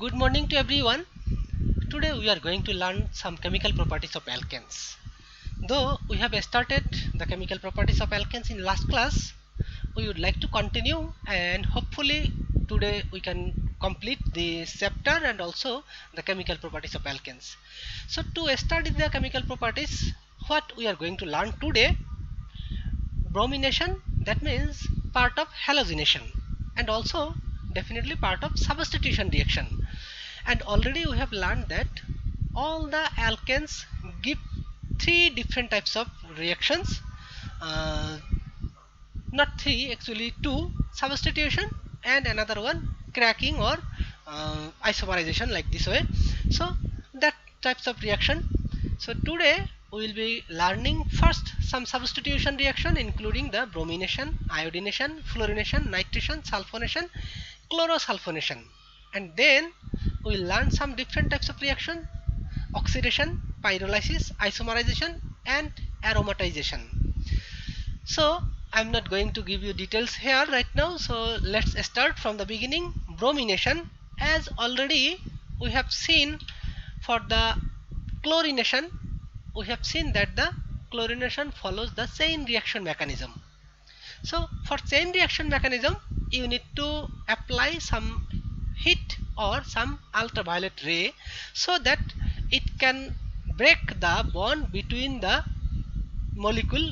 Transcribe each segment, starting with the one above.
Good morning to everyone. Today we are going to learn some chemical properties of alkanes. Though we have started the chemical properties of alkanes in last class, we would like to continue and hopefully today we can complete this chapter and also the chemical properties of alkanes. So to study the chemical properties, what we are going to learn today, bromination, that means part of halogenation, and also definitely part of substitution reaction. And already we have learned that all the alkanes give three different types of reactions, uh, not three, actually two: substitution and another one cracking or isomerization, like this way. So that types of reaction. So today we will be learning first some substitution reaction, including the bromination, iodination, fluorination, nitration, sulfonation, chlorosulfonation, and then we will learn some different types of reaction: oxidation, pyrolysis, isomerization, and aromatization. So I'm not going to give you details here right now, so let's start from the beginning. Bromination, as already we have seen for the chlorination, we have seen that the chlorination follows the chain reaction mechanism. So for chain reaction mechanism, you need to apply some heat or some ultraviolet ray so that it can break the bond between the molecule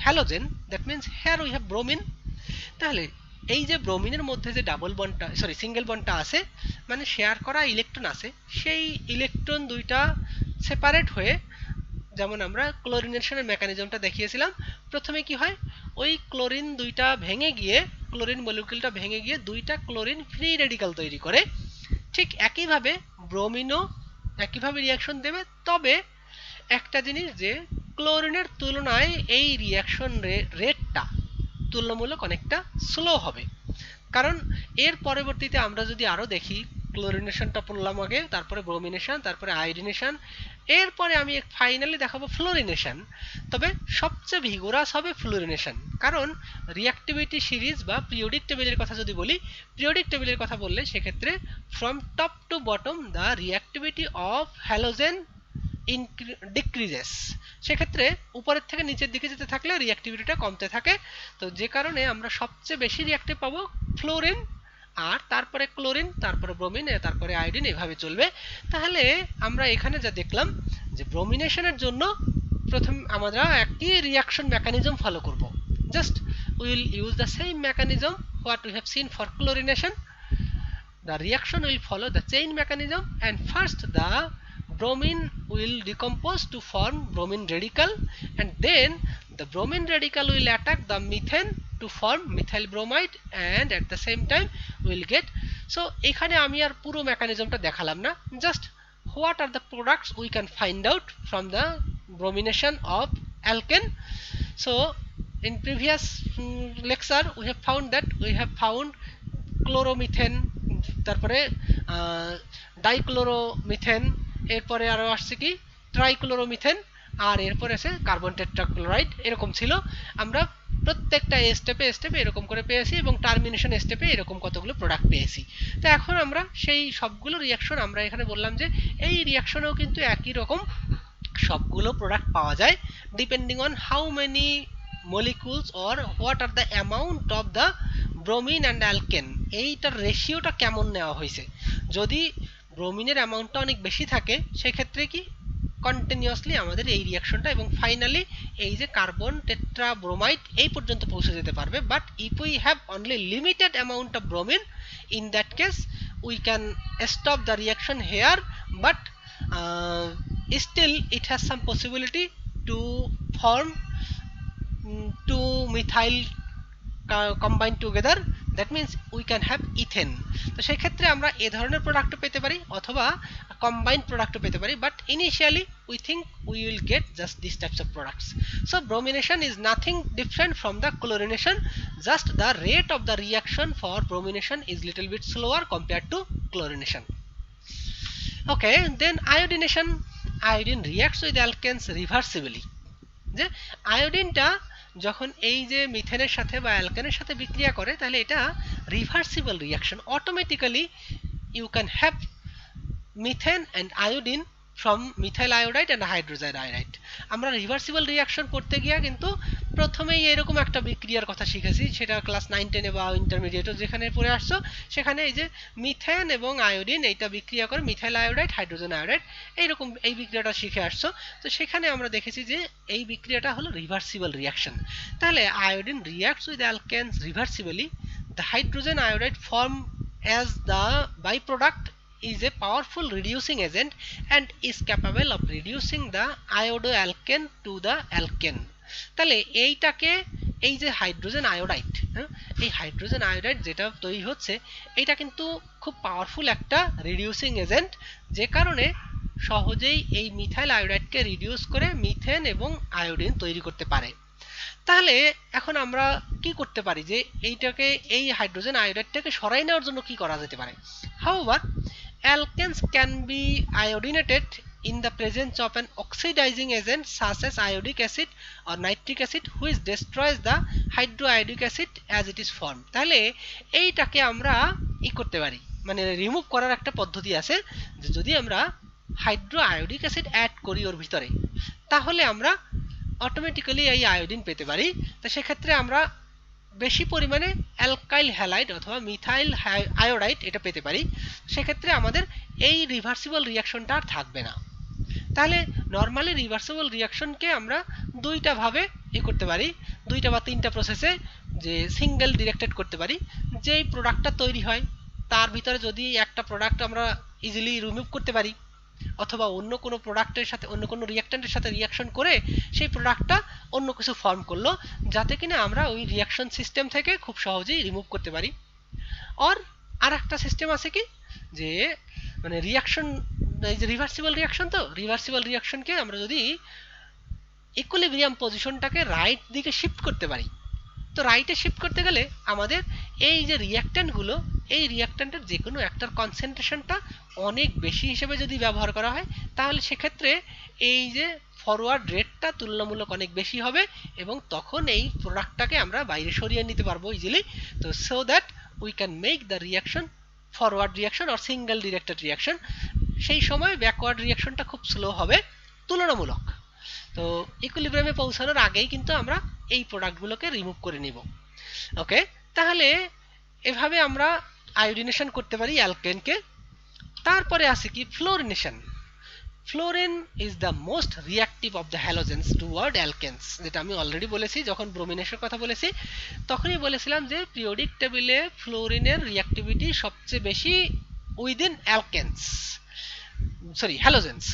halogen. That means here we have bromine. তাহলে এই যে ব্রোমিনের মধ্যে যে double বন্ডটা, sorry single বন্ডটা আছে, মানে share করা electron আছে, সেই ইলেকট্রন দুইটা সেপারেট হয়ে, যেমন আমরা ক্লোরিনেশনের মেকানিজমটা দেখিয়েছিলাম, প্রথমে কি হয়, ওই ক্লোরিন দুইটা ভেঙে গিয়ে, ক্লোরিন মলিকিউলটা ভেঙে গিয়ে দুইটা ক্লোরিন ফ্রি রেডিকাল তৈরি করে। ঠিক একইভাবে ব্রোমিনও একইভাবে রিয়াকশন দেবে, তবে একটা জিনিস যে ক্লোরিনের তুলনায় এই রিয়াকশন রেটটা তুলনামূলক অনেকটা স্লো হবে। কারণ এর পরবর্তীতে আমরা যদি আরো দেখি, ক্লোরিনেশনটা পড়লাম আগে, তারপরে ব্রোমিনেশন, তারপরে আয়োডিনেশন, এরপরে আমি ফাইনালি দেখাবো ফ্লোরিনেশন। তবে সবচেয়ে ভিগোরাস হবে ফ্লোরিনেশন, কারণ রিঅ্যাক্টিভিটি সিরিজ বা পিরিয়ডিক টেবিলের কথা যদি বলি, পিরিয়ডিক টেবিলের কথা বললে সেক্ষেত্রে from top to bottom the reactivity of halogen decreases. সেক্ষেত্রে উপরের থেকে নিচের দিকে যেতে থাকলে রিঅ্যাক্টিভিটিটা কমতে থাকে। তো যে কারণে আমরা সবচেয়ে বেশি রিঅ্যাক্টিভ পাবো ফ্লোরিন, আর তারপরে ক্লোরিন, তারপরে ব্রোমিন, তারপরে আয়োডিন, এভাবে চলবে। তাহলে আমরা এখানে যা দেখলাম যে ব্রোমিনেশনের জন্য প্রথম আমরা একটি রিঅ্যাকশন মেকানিজম ফলো করব। Just we will use the same mechanism what we have seen for chlorination. The reaction will follow the chain mechanism, and first the bromine will decompose to form bromine radical, and then the bromine radical will attack the methane to form methyl bromide, and at the same time we will get. So এখানে আমি আর পুরো মেকানিজমটা দেখালাম না, just what are the products we can find out from the bromination of alkane. So in previous lecture we have found chloromethane, তারপরে dichloromethane, এরপরে আরো আসছে কি ট্রাইক্লোরোমিথেন, আর এরপরে আছে কার্বন টেট্রাক্লোরাইড। এরকম ছিল, আমরা প্রত্যেকটা স্টেপে স্টেপে এরকম করে পেয়েছি, এবং টার্মিনেশন স্টেপে এরকম কতগুলো প্রোডাক্ট পেয়েছি। তো এখন আমরা সেই সবগুলো রিয়াকশন আমরা এখানে বললাম যে এই রিয়াকশনেও কিন্তু একই রকম সবগুলো প্রোডাক্ট পাওয়া যায়, depending on how many molecules or what are the amount of the bromine and alkane, এইটার রেশিওটা কেমন নেওয়া হয়েছে। যদি ব্রোমিনের অ্যামাউন্টটা অনেক বেশি থাকে সেক্ষেত্রে কি কন্টিনিউয়াসলি আমাদের এই রিয়াকশনটা এবং ফাইনালি এই যে কার্বন টেট্রা ব্রোমাইড এই পর্যন্ত পৌঁছে যেতে পারবে। But if we have only limited amount of bromine, in that case we can stop the reaction here, but still it has some possibility to form two methyl combined together, that means we can have ethane. তো সেই ক্ষেত্রে আমরা এই ধরনের product পেতে পারি অথবা combined product পেতে পারি, but initially we think we will get just these types of products. So bromination is nothing different from the chlorination, just the rate of the reaction for bromination is little bit slower compared to chlorination. Okay, then iodination. Iodine reacts with alkanes reversibly. যে আয়োডিনটা যখন এই যে মিথেনের সাথে বা অ্যালকেনের সাথে বিক্রিয়া করে, তাহলে এটা reversible reaction, automatically you can have methane and iodine from methyl iodide and hydrogen iodide. আমরা রিভার্সিবল রিঅ্যাকশন করতে গিয়ে কিন্তু প্রথমেই এরকম একটা বিক্রিয়ার কথা শিখেছি, সেটা ক্লাস 9-10 বা ইন্টারমিডিয়েটে যেখানে পড়ে আসছো সেখানে এই যে মিথেন এবং আয়োডিন এইটা বিক্রিয়া করে মিথাইল আয়োডাইড হাইড্রোজেন আয়োডাইড এইরকম এই বিক্রিয়াটা শিখে আসছো। তো সেখানে আমরা দেখেছি যে এই বিক্রিয়াটা হলো রিভার্সিবল রিঅ্যাকশন। তাহলে iodine reacts with alkanes reversibly, the hydrogen iodide form as the byproduct is a powerful reducing agent and is capable of reducing the iodoalkane to the alkane. তাহলে এইটাকে এই যে হাইড্রোজেন আয়োডাইড, এই hydrogen iodide যেটা তৈরি হচ্ছে এটা কিন্তু খুব পাওয়ারফুল একটা রিডিউসিং এজেন্ট, যে কারণে সহজেই এই মিথাইল আয়োডাইডকে রিডিউস করে মিথেন এবং আয়োডিন তৈরি করতে পারে। তাহলে এখন আমরা কি করতে পারি যে এইটাকে এই হাইড্রোজেন আয়োডাইডটাকে সরাই নেওয়ার জন্য কি করা যেতে পারে? However, alkanes can be iodinated in the presence of an oxidizing agent such as iodic acid or nitric acid which destroys the hydroiodic acid as it is formed. তাহলে এইটাকে আমরা ই করতে পারি, মানে রিমুভ করার একটা পদ্ধতি আছে যে যদি আমরা হাইড্রোআয়োডিক অ্যাসিড অ্যাড করি ওর ভিতরে তাহলে আমরা অটোমেটিক্যালি এই আয়োডিন পেতে পারি। তো সেক্ষেত্রে আমরা বেশি পরিমাণে অ্যালকাইল হ্যালাইড অথবা মিথাইল আয়োডাইড এটা পেতে পারি। সেক্ষেত্রে আমাদের এই রিভার্সিবল রিঅ্যাকশনটা আর থাকবে না। তাহলে নর্মালি রিভার্সিবল রিঅ্যাকশনকে আমরা দুইটা ভাবে করতে পারি, দুইটা বা তিনটা প্রসেসে যে সিঙ্গেল ডিরেক্টেড করতে পারি। যেই প্রোডাক্টটা তৈরি হয় তার ভিতরে যদি একটা প্রোডাক্ট আমরা ইজিলি রিমুভ করতে পারি অথবা অন্য কোনো প্রোডাক্টের সাথে অন্য কোনো রিঅ্যাক্ট্যান্টের সাথে রিঅ্যাকশন করে সেই প্রোডাক্টটা অন্য কিছু ফর্ম করলো, যাতে কিনা আমরা ওই রিঅ্যাকশন সিস্টেম থেকে খুব সহজেই রিমুভ করতে পারি। আর একটা সিস্টেম আছে কি যে মানে রিঅ্যাকশন, এই যে রিভার্সিবল রিঅ্যাকশন, তো রিভার্সিবল রিঅ্যাকশনকে আমরা যদি ইকুইলিব্রিয়াম পজিশনটাকে রাইট দিকে শিফট করতে পারি, তো রাইটে শিফট করতে গেলে আমাদের এই যে রিঅ্যাক্ট্যান্টগুলো এই রিঅ্যাক্ট্যান্টের যে কোনো একটার কনসেন্ট্রেশনটা অনেক বেশি হিসেবে যদি ব্যবহার করা হয় তাহলে সেক্ষেত্রে এই যে ফরওয়ার্ড রেটটা তুলনামূলক অনেক বেশি হবে এবং তখন এই প্রোডাক্টটাকে আমরা বাইরে সরিয়ে নিতে পারবো ইজিলি। তো so that we can make the reaction forward reaction or single directed reaction. সেই সময় ব্যাকওয়ার্ড রিঅ্যাকশনটা খুব স্লো হবে তুলনামূলক। তো ইকুইলিব্রিয়ামে পৌঁছানোর আগেই কিন্তু আমরা এই প্রোডাক্টগুলোকে রিমুভ করে নিব। ওকে, তাহলে এভাবে আমরা আয়োডিনেশন করতে পারি অ্যালকেনকে। তারপরে আছে কি fluorination. Fluorine is the most reactive of the halogens toward alkanes, যেটা আমি অলরেডি বলেছি যখন ব্রোমিনেশনের কথা বলেছি তখনই বলেছিলাম যে পিরিয়ডিক টেবিলে ফ্লোরিনের রিঅ্যাক্টিভিটি সবচেয়ে বেশি উইদিন অ্যালকেন্স, সরি হ্যালোজেন্স।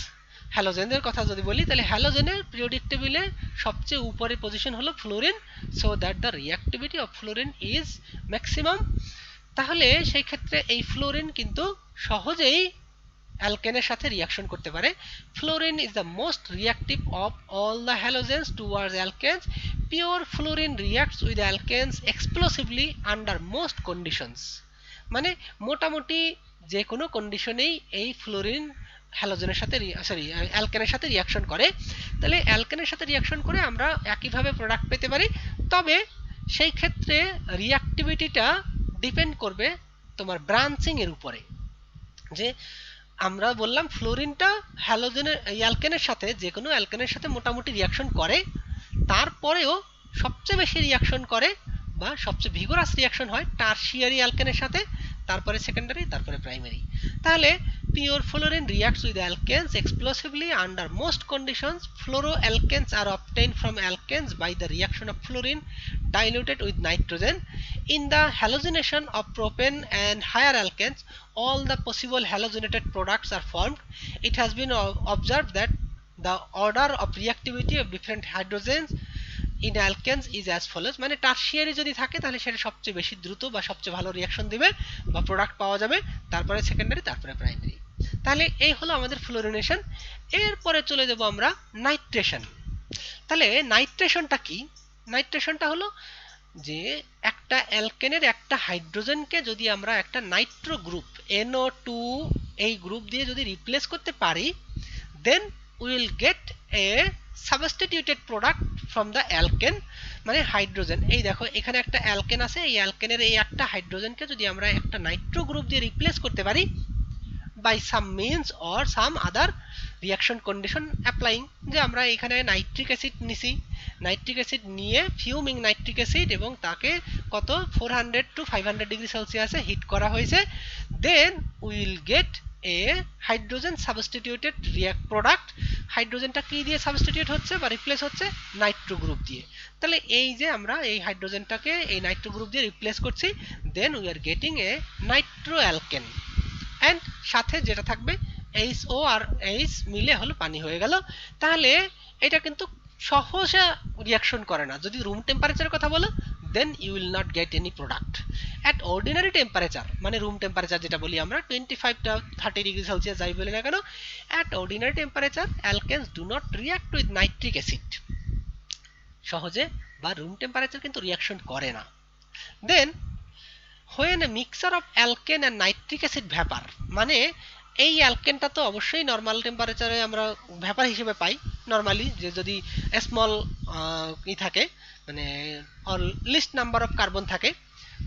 হ্যালোজেনের কথা যদি বলি তাহলে হ্যালোজেনের পিরিয়ডিক টেবিলে সবচেয়ে উপরে পজিশন হলো fluorine, so that the reactivity of fluorine is maximum. তাহলে সেই ক্ষেত্রে এই ফ্লোরিন কিন্তু সহজেই অ্যালকেনের সাথে রিঅ্যাকশন করতে পারে। Fluorine is the most reactive of all the halogens towards alkanes. Pure fluorine reacts with alkanes explosively under most conditions. মানে মোটামুটি যে কোনো কন্ডিশনেই এই ফ্লোরিন হ্যালোজেনের সাথে অ্যালকেনের সাথে রিঅ্যাকশন করে। তাহলে অ্যালকেনের সাথে রিঅ্যাকশন করে আমরা একইভাবে প্রোডাক্ট পেতে পারি, তবে সেই ক্ষেত্রে রিঅ্যাক্টিভিটিটা ডিপেন্ড করবে তোমার ব্রাঞ্চিং এর উপরে। যে আমরা বললাম ফ্লোরিনটা হ্যালোজেনের অ্যালকেনের সাথে যে কোনো অ্যালকেনের সাথে মোটামুটি রিঅ্যাকশন করে, তারপরেও সবচেয়ে বেশি রিঅ্যাকশন করে বা সবচেয়ে ভিগোরাস রিঅ্যাকশন হয় টারশিয়ারি অ্যালকেনের সাথে, তারপরে সেকেন্ডারি, তারপরে প্রাইমারি। তাহলে pure fluorine reacts with alkanes explosively under most conditions. Fluoroalkanes are obtained from alkanes by the reaction of fluorine diluted with nitrogen. In the halogenation of propane and higher alkanes, all the possible halogenated products are formed. It has been observed that the order of reactivity of different hydrogens in alkanes is as follows. মানে tertiary যদি থাকে তাহলে সেটা সবচেয়ে বেশি দ্রুত বা সবচেয়ে ভালো রিঅ্যাকশন দিবে বা প্রোডাক্ট পাওয়া যাবে, তারপরে সেকেন্ডারি, তারপরে প্রাইমারি। তাহলে এই হলো আমাদের ফ্লোরিনেশন। এরপরে চলে যাব আমরা নাইট্রেশন। তাহলে নাইট্রেশনটা কি? নাইট্রেশনটা হলো যে একটা অ্যালকেনের একটা হাইড্রোজেনকে যদি আমরা একটা নাইট্রো গ্রুপ NO2 এই গ্রুপ দিয়ে যদি রিপ্লেস করতে পারি, then we will get a substituted product from the alkane. মানে হাইড্রোজেন, এই দেখো এখানে একটা অ্যালকেন আছে, এই অ্যালকেনের এই একটা হাইড্রোজেনকে যদি আমরা একটা নাইট্রো গ্রুপ দিয়ে রিপ্লেস করতে পারি, by some means or some other reaction condition applying। যে আমরা এখানে নাইট্রিক অ্যাসিড নিছি, নাইট্রিক অ্যাসিড নিয়ে ফিউমিং নাইট্রিক অ্যাসিড এবং তাকে কত 400 to 500 ডিগ্রি সেলসিয়াসে হিট করা হয়েছে, then will get a hydrogen substituted react product. হাইড্রোজেনটা কি দিয়ে সাবস্টিটিউট হচ্ছে বা রিপ্লেস হচ্ছে? নাইট্রো গ্রুপ দিয়ে। তাহলে এই যে আমরা এই হাইড্রোজেনটাকে এই নাইট্রো গ্রুপ দিয়ে রিপ্লেস করছি, then we are getting a nitro alkane, and সাথে যেটা থাকবে HO আর H মিলে হলো পানি হয়ে গেল। তাহলে এটা কিন্তু সহজে রিয়াকশন করে না। যদি রুম টেম্পারেচারের কথা বলো, then you will not get any product at ordinary temperature, মানে রুম টেম্পারেচার যেটা বলি আমরা 25 to 30 ডিগ্রি সেলসিয়াস যাই বলি না কেন, at ordinary temperature alkanes do not react with nitric acid, সহজে বা রুম টেম্পারেচার কিন্তু রিয়াকশন করে না। দেন when a mixture of alkane and nitric acid vapor, মানে এই অ্যালকেনটা তো অবশ্যই নর্মাল টেম্পারেচারে আমরা ভ্যাপার হিসেবে পাই নর্মালি, যে যদি স্মল ই থাকে মানে লিস্ট নাম্বার অফ কার্বন থাকে,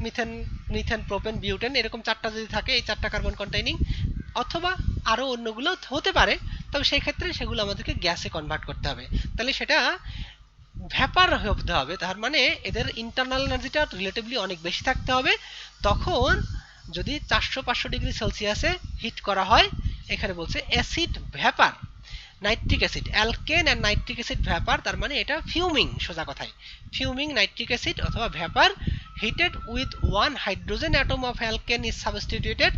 মিথেন মিথেন প্রোপেন বিউটেন এরকম চারটা যদি থাকে, এই চারটা কার্বন কন্টেইনিং, অথবা আরও অন্যগুলো হতে পারে, তবে সেই ক্ষেত্রে সেগুলো আমাদেরকে গ্যাসে কনভার্ট করতে হবে। তাহলে সেটা ভ্যাপার হতে হবে, তার মানে এদের ইন্টারনাল এনার্জিটা রিলেটিভলি অনেক বেশি থাকতে হবে। তখন যদি 400-500 ডিগ্রি সেলসিয়াসে হিট করা হয়, এখানে বলছে acid vapour nitric acid, alkane and nitric acid vapour, তার মানে এটা ফিউমিং, সোজা কথায় ফিউমিং নাইট্রিক অ্যাসিড অথবা vapour heated with one hydrogen atom of alkane is substituted.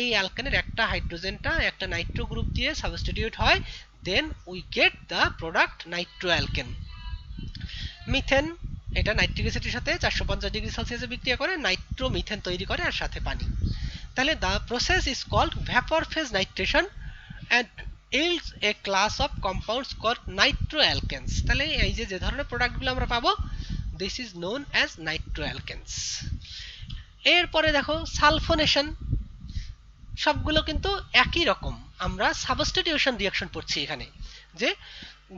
এই অ্যালকেনের একটা হাইড্রোজেনটা একটা নাইট্রো গ্রুপ দিয়ে সাবস্টিটিউট হয়, then we get the product nitro alkane. Methane এটা নাইট্রিক অ্যাসিডের সাথে 450 ডিগ্রি সেলসিয়াসে বিক্রিয়া করে নাইট্রো মিথেন তৈরি করে আর সাথে পানি। তাহলে the process is called vapour phase nitration and yields a class of compounds called nitroalkanes। তাহলে এই যে ধরনের প্রোডাক্টগুলো আমরা পাবো, দিস ইজ নোন অ্যাজ নাইট্রোঅ্যালকেনস। এরপরে দেখো সালফোনেশন, সবগুলো কিন্তু একই রকম, আমরা সাবস্টিটিউশন রিঅ্যাকশন পড়ছি এখানে। যে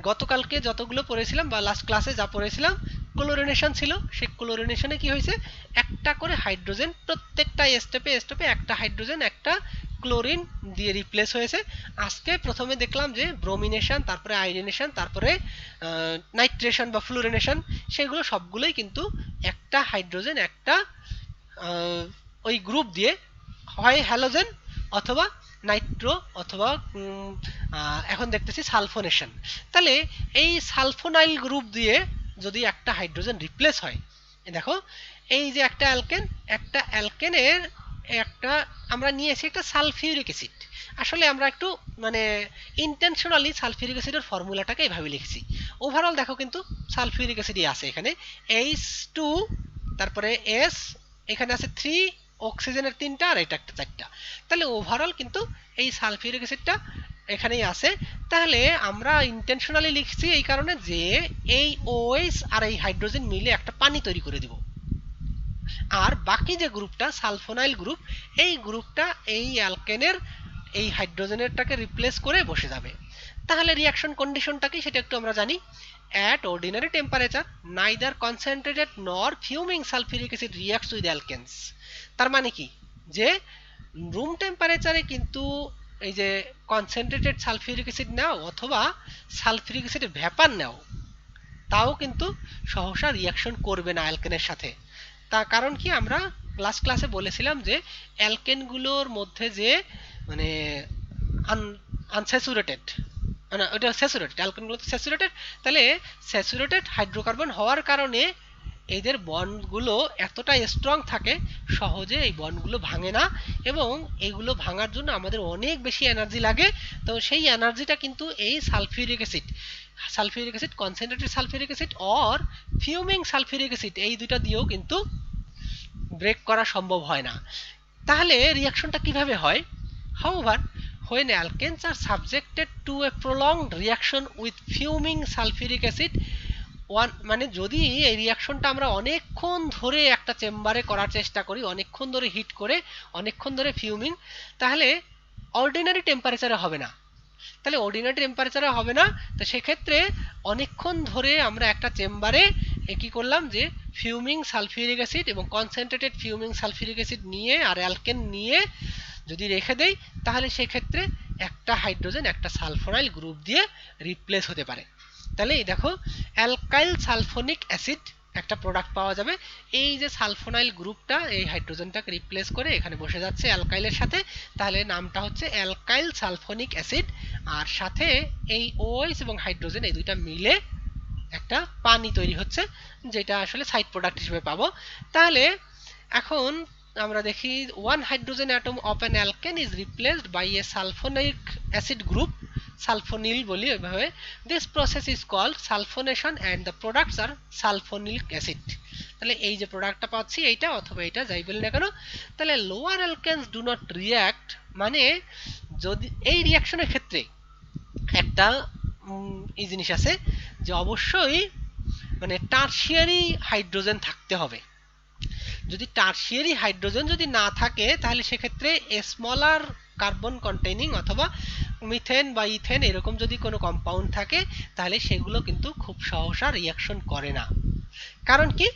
গতকালকে যতগুলো পড়েছিলাম বা লাস্ট ক্লাসে যা পড়েছিলাম, ক্লোরিনেশন ছিল, সেই ক্লোরিনেশনে কি হয়েছে, একটা করে হাইড্রোজেন প্রত্যেকটা স্টেপে স্টেপে একটা হাইড্রোজেন একটা ক্লোরিন দিয়ে রিপ্লেস হয়েছে। আজকে প্রথমে দেখলাম যে ব্রোমিনেশন, তারপরে আয়োডিনেশন, তারপরে নাইট্রেশন বা ফ্লুরিনেশন, সেগুলো সবগুলোই কিন্তু একটা হাইড্রোজেন একটা ওই গ্রুপ দিয়ে হয় হ্যালোজেন অথবা নাইট্রো অথবা এখন দেখতেছি সালফোনেশন। তাহলে এই সালফোনাইল গ্রুপ দিয়ে যদি একটা হাইড্রোজেন রিপ্লেস হয়, দেখো এই যে একটা অ্যালকেনের একটা আমরা নিয়েছি একটা সালফিউরিক অ্যাসিড। আসলে আমরা একটু মানে ইন্টেনশনালি সালফিউরিক অ্যাসিডের ফর্মুলাটাকে এইভাবে লিখছি। ওভারঅল দেখো কিন্তু সালফিউরিক অ্যাসিডই আছে এখানে, H2 তারপরে S, এখানে আছে 3 অক্সিজেনের 3টা আর এটা একটা 4টা। তাহলে ওভারঅল কিন্তু এই সালফিউরিক অ্যাসিডটা এখানেই আছে। তাহলে আমরা ইন্টেনশনালি লিখছি এই কারণে যে এই OH আর এই হাইড্রোজেন মিলে একটা পানি তৈরি করে দিব, আর বাকি যে গ্রুপটা সালফোনাইল গ্রুপ, এই গ্রুপটা এই অ্যালকেনের এই হাইড্রোজেনেরটাকে রিপ্লেস করে বসে যাবে। তাহলে রিঅ্যাকশন কন্ডিশনটা কি সেটা একটু আমরা জানি। At ordinary temperature neither concentrated নর ফিউমিং সালফিউরিক অ্যাসিড রিঅ্যাক্টস উইথ অ্যালকেনস। তার মানে কি, যে রুম টেম্পারেচারে কিন্তু এই যে কনসেন্ট্রেটেড সালফিউরিক অ্যাসিড নাও অথবা সালফিউরিক অ্যাসিডের ভ্যাপার নাও, তাও কিন্তু সহসা রিঅ্যাকশন করবে না অ্যালকেনের সাথে। তার কারণ কি, আমরা লাস্ট ক্লাসে বলেছিলাম যে অ্যালকেনগুলোর মধ্যে যে মানে আনস্যাচুরেটেড, না ওটা স্যাচুরেটেড, অ্যালকেনগুলো তো স্যাচুরেটেড, তাহলে স্যাচুরেটেড হাইড্রোকার্বন হওয়ার কারণে এদের বন্ডগুলো এতটা স্ট্রং থাকে, সহজে এই বন্ডগুলো ভাঙে না, এবং এইগুলো ভাঙার জন্য আমাদের অনেক বেশি এনার্জি লাগে। তো সেই এনার্জিটা কিন্তু এই sulphuric acid concentrated sulphuric acid or fuming sulphuric acid, এই দুটো দিয়েও কিন্তু ব্রেক করা সম্ভব হয় না। তাহলে রিঅ্যাকশনটা কিভাবে হয়? However, when alkanes are subjected to a prolonged reaction with fuming sulfuric acid, মানে যদি এই রিঅ্যাকশনটা আমরা অনেকক্ষণ ধরে একটা চেম্বারে করার চেষ্টা করি, অনেকক্ষণ ধরে হিট করে অনেকক্ষণ ধরে ফিউমিং, তাহলে অর্ডিনারি টেম্পারেচারে হবে না। তাহলে অর্ডিনারি টেম্পারেচারে হবে না, তো সেক্ষেত্রে অনেকক্ষণ ধরে আমরা একটা চেম্বারে কি করলাম, যে ফিউমিং সালফিউরিক অ্যাসিড এবং কনসেন্ট্রেটেড ফিউমিং সালফিউরিক অ্যাসিড নিয়ে আর অ্যালকেন নিয়ে যদি রেখে দেই তাহলে সেই ক্ষেত্রে একটা হাইড্রোজেন একটা সালফোনাইল গ্রুপ দিয়ে রিপ্লেস হতে পারে। তাহলে এই দেখো অ্যালকাইল সালফোনিক অ্যাসিড একটা প্রোডাক্ট পাওয়া যাবে। এই যে সালফোনাইল গ্রুপটা এই হাইড্রোজেনটাকে রিপ্লেস করে এখানে বসে যাচ্ছে অ্যালকাইলের সাথে, তাহলে নামটা হচ্ছে অ্যালকাইল সালফোনিক অ্যাসিড। আর সাথে এই OH এবং হাইড্রোজেন এই দুইটা মিলে একটা পানি তৈরি হচ্ছে, যেটা আসলে সাইড প্রোডাক্ট হিসেবে পাবো। তাহলে এখন আমরা দেখি one hydrogen atom of an alkane is replaced by a sulphonic acid group, sulphonyl বলি এভাবে। This process is called sulphonation and the products are sulphonic acid. তাহলে এই যে প্রোডাক্টটা পাচ্ছি এইটা অথবা এটা যাই বলি না কেন, তাহলে লোয়ার অ্যালকেনস ডু নট রিঅ্যাক্ট, মানে যদি এই রিঅ্যাকশনের ক্ষেত্রে একটা এই জিনিস আছে যে অবশ্যই মানে টারশিয়ারি হাইড্রোজেন থাকতে হবে। যদি টারশিয়ারি হাইড্রোজেন যদি না থাকে তাহলে সেক্ষেত্রে স্মলার কার্বন কন্টেইনিং অথবা মিথেন বা ইথেন এরকম যদি কোনো কম্পাউন্ড থাকে তাহলে সেগুলো কিন্তু খুব সহসা রিঅ্যাকশন করে না। কারণ কি?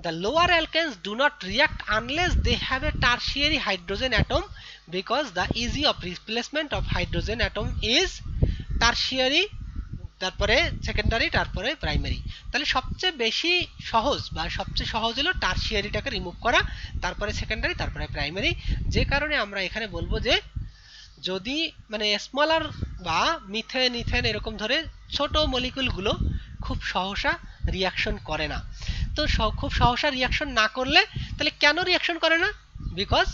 The lower alkanes do not react unless they have a tertiary hydrogen atom, because the easy of replacement of hydrogen atom is tertiary, তারপরে সেকেন্ডারি, তারপরে প্রাইমারি। তাহলে সবচেয়ে বেশি সহজ বা সবচেয়ে সহজ হলো টারশিয়ারিটাকে রিমুভ করা, তারপরে সেকেন্ডারি, তারপরে প্রাইমারি। যে কারণে আমরা এখানে বলবো যে যদি মানে স্মলার বা মিথেন ইথেন এরকম ধরে ছোট মলিকুলগুলো খুব সহসা রিঅ্যাকশন করে না। তো খুব সহসা রিঅ্যাকশন না করলে তাহলে কেন রিঅ্যাকশন করে না? Because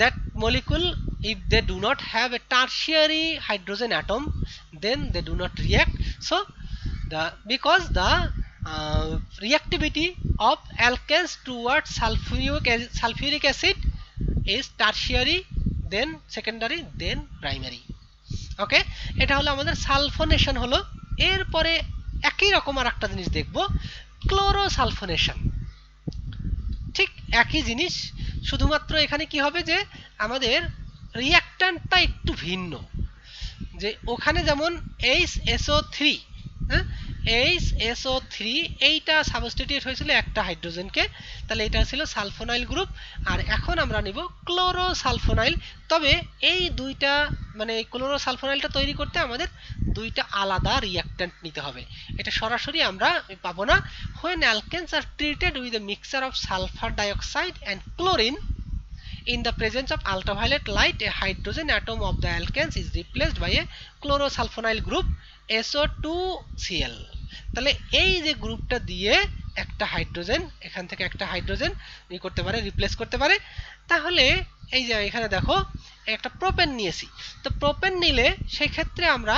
that molecule, if they do not have a tertiary hydrogen atom, then they do not react. So because the reactivity of alkanes towards sulfuric acid is tertiary, then secondary, then primary. ওকে, এটা হলো আমাদের sulphonation হলো। এরপরে একই রকম আর একটা জিনিস দেখব, ক্লোরোসালফোনেশন। ঠিক একই জিনিস, শুধুমাত্র এখানে কি হবে যে আমাদের রিঅ্যাক্ট্যান্টটা একটু ভিন্ন। যে ওখানে যেমন HSO3, হ্যাঁ, HSO3 এইটা সাবস্টিটিউট হয়েছিল একটা হাইড্রোজেনকে, তাহলে এটা ছিল সালফোনাইল গ্রুপ। আর এখন আমরা নিব ক্লোরোসালফোনাইল। তবে এই দুইটা মানে ক্লোরোসালফোনাইলটা তৈরি করতে আমাদের দুইটা আলাদা রিঅ্যাক্ট্যান্ট নিতে হবে, এটা সরাসরি আমরা পাবো না। when alkanes are treated with a mixture of sulfur dioxide and chlorine in the presence of ultraviolet light, a hydrogen atom of the alkanes is replaced by a chlorosulfonyl group SO2Cl। তাহলে এই যে গ্রুপটা দিয়ে একটা hydrogen, এখান থেকে একটা hydrogen ই করতে পারে, রিপ্লেস করতে পারে। তাহলে এই যে এখানে দেখো একটা প্রোপেন নিয়েছি, তো প্রোপেন নিলে সেই ক্ষেত্রে আমরা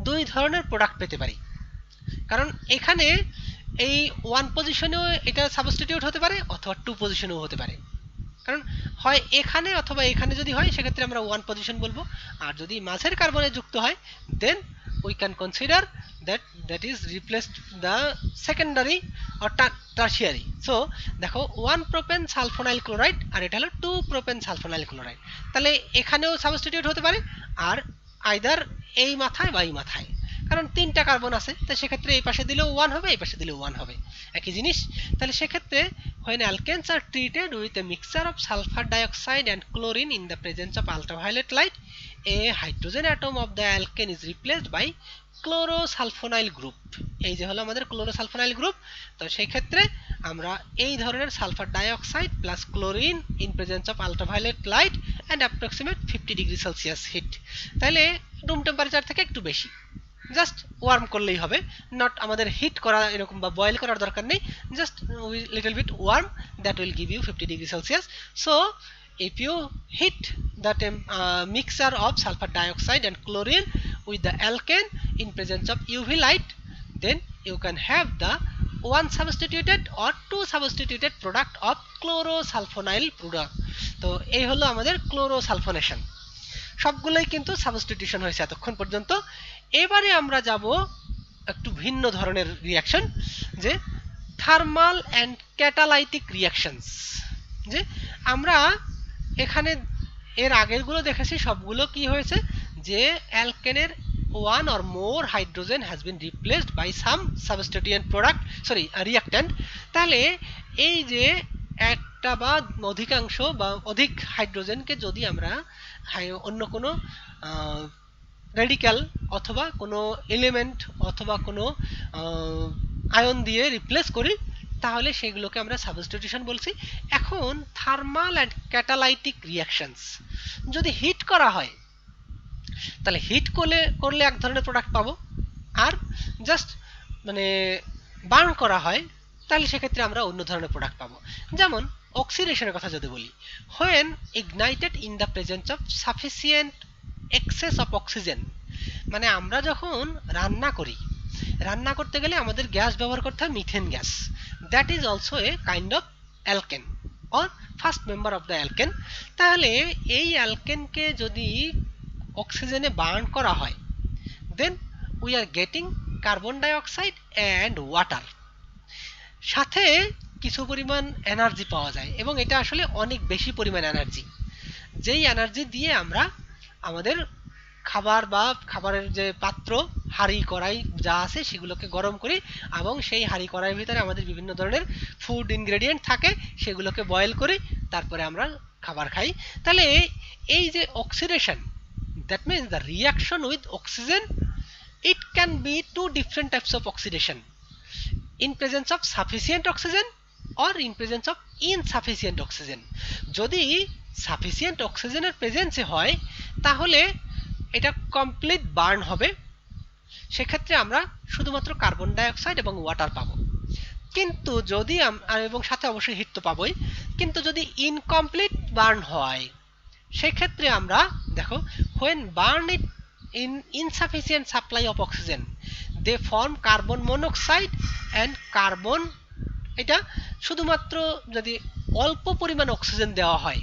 দুই ধরনের প্রোডাক্ট পেতে পারি। কারণ এখানে এই ওয়ান পজিশনেও এটা সাবস্টিটিউট হতে পারে অথবা টু পজিশনেও হতে পারে। কারণ হয় এখানে অথবা এখানে যদি হয় সেক্ষেত্রে আমরা ওয়ান পজিশন বলবো, আর যদি মাঝের কার্বনে যুক্ত হয় then we can consider that is replaced the secondary or tertiary. So দেখো ওয়ান প্রোপেন সালফোনাইল ক্লোরাইড আর এটা হলো টু প্রোপেন সালফোনাইল ক্লোরাইড, তাহলে এখানেও সাবস্টিটিউট হতে পারে আর আইদার এই মাথায় বা এই মাথায়, কারণ তিনটা কার্বন আছে, তাই সেক্ষেত্রে এই পাশে দিলেও ওয়ান হবে, এই পাশে দিলেও ওয়ান হবে, একই জিনিস। তাহলে সেক্ষেত্রে when alkanes are treated with a mixture of sulfur dioxide and chlorine in the presence of ultraviolet light, a hydrogen atom of the alkane is replaced by chlorosulphonyl group. এই যে হলো আমাদের ক্লোরোসালফোনাইল গ্রুপ। তো সেই ক্ষেত্রে আমরা এই ধরনের sulphur dioxide plus chlorine in presence of ultraviolet light and approximate 50 degree Celsius heat, তাহলে রুম টেম্পারেচার থেকে একটু বেশি, জাস্ট ওয়ার্ম করলেই হবে, নট আমাদের হিট করা এরকম বা বয়েল করার দরকার নেই, just little bit warm, that will give you 50 degree Celsius. So if you heat that mixture of sulfur dioxide and chlorine with the alkane in presence of UV light, then you can have the one substituted or two substituted product of chlorosulfonyl product. তো এই হলো আমাদের ক্লোরোসালফোনেশন। সবগুলোই কিন্তু substitution হয়েছে এতক্ষণ পর্যন্ত। এবারে আমরা যাব একটু ভিন্ন ধরনের রিঅ্যাকশন, যে থার্মাল অ্যান্ড ক্যাটালাইটিক রিঅ্যাকশনস। যে আমরা এখানে এর আগেরগুলো দেখেছি সবগুলো কি হয়েছে, যে অ্যালকেনের one or more hydrogen has been replaced by some substituent product, sorry reactant। তাহলে এই যে একটা বা অধিকাংশ বা অধিক হাইড্রোজেনকে যদি আমরা অন্য কোনো রেডিক্যাল অথবা কোনো এলিমেন্ট অথবা কোনো আয়ন দিয়ে রিপ্লেস করি, তাহলে সেগুলোকে আমরা সাবস্টিটিউশন বলছি। এখন থার্মাল অ্যান্ড ক্যাটালাইটিক রিঅ্যাকশনস, যদি হিট করা হয় তাহলে হিট করলে এক ধরনের প্রোডাক্ট পাবো, আর জাস্ট মানে বার্ন করা হয় তাহলে সেক্ষেত্রে আমরা অন্য ধরনের প্রোডাক্ট পাবো। যেমন অক্সিডেশনের কথা যদি বলি, when ignited in the presence of sufficient access of oxygen, মানে আমরা যখন রান্না করতে গেলে আমাদের গ্যাস ব্যবহার করতে হয় methane gas, that is also a kind of alkane or first member of the alkane. তাহলে এই অ্যালকেনকে যদি অক্সিজেনে বার্ন করা হয়, then we are getting carbon dioxide and water, সাথে কিছু পরিমাণ এনার্জি পাওয়া যায়, এবং এটা আসলে অনেক বেশি পরিমাণ এনার্জি, যেই এনার্জি দিয়ে আমরা আমাদের খাবার বা খাবারের যে পাত্র, হাঁড়ি কড়াই যা আছে সেগুলোকে গরম করি, এবং সেই হাঁড়ি কড়াইয়ের ভিতরে আমাদের বিভিন্ন ধরনের ফুড ইনগ্রেডিয়েন্ট থাকে, সেগুলোকে বয়েল করি, তারপরে আমরা খাবার খাই। তাহলে এই যে oxidation, that means the reaction with oxygen, it can be two different types of oxidation, in presence of sufficient oxygen or in presence of insufficient oxygen। যদি সাফিসিয়েন্ট অক্সিজেনের প্রেজেন্সে হয় তাহলে এটা কমপ্লিট বার্ন হবে, সেক্ষেত্রে আমরা শুধুমাত্র কার্বন ডাইঅক্সাইড এবং ওয়াটার পাবো। কিন্তু যদি এবং সাথে অবশ্যই হিট তো পাবোই, কিন্তু যদি ইনকমপ্লিট বার্ন হয় সেক্ষেত্রে আমরা দেখো, when burn it in insufficient supply of oxygen, they form carbon monoxide and carbon, এটা শুধুমাত্র যদি অল্প পরিমাণ অক্সিজেন দেওয়া হয়,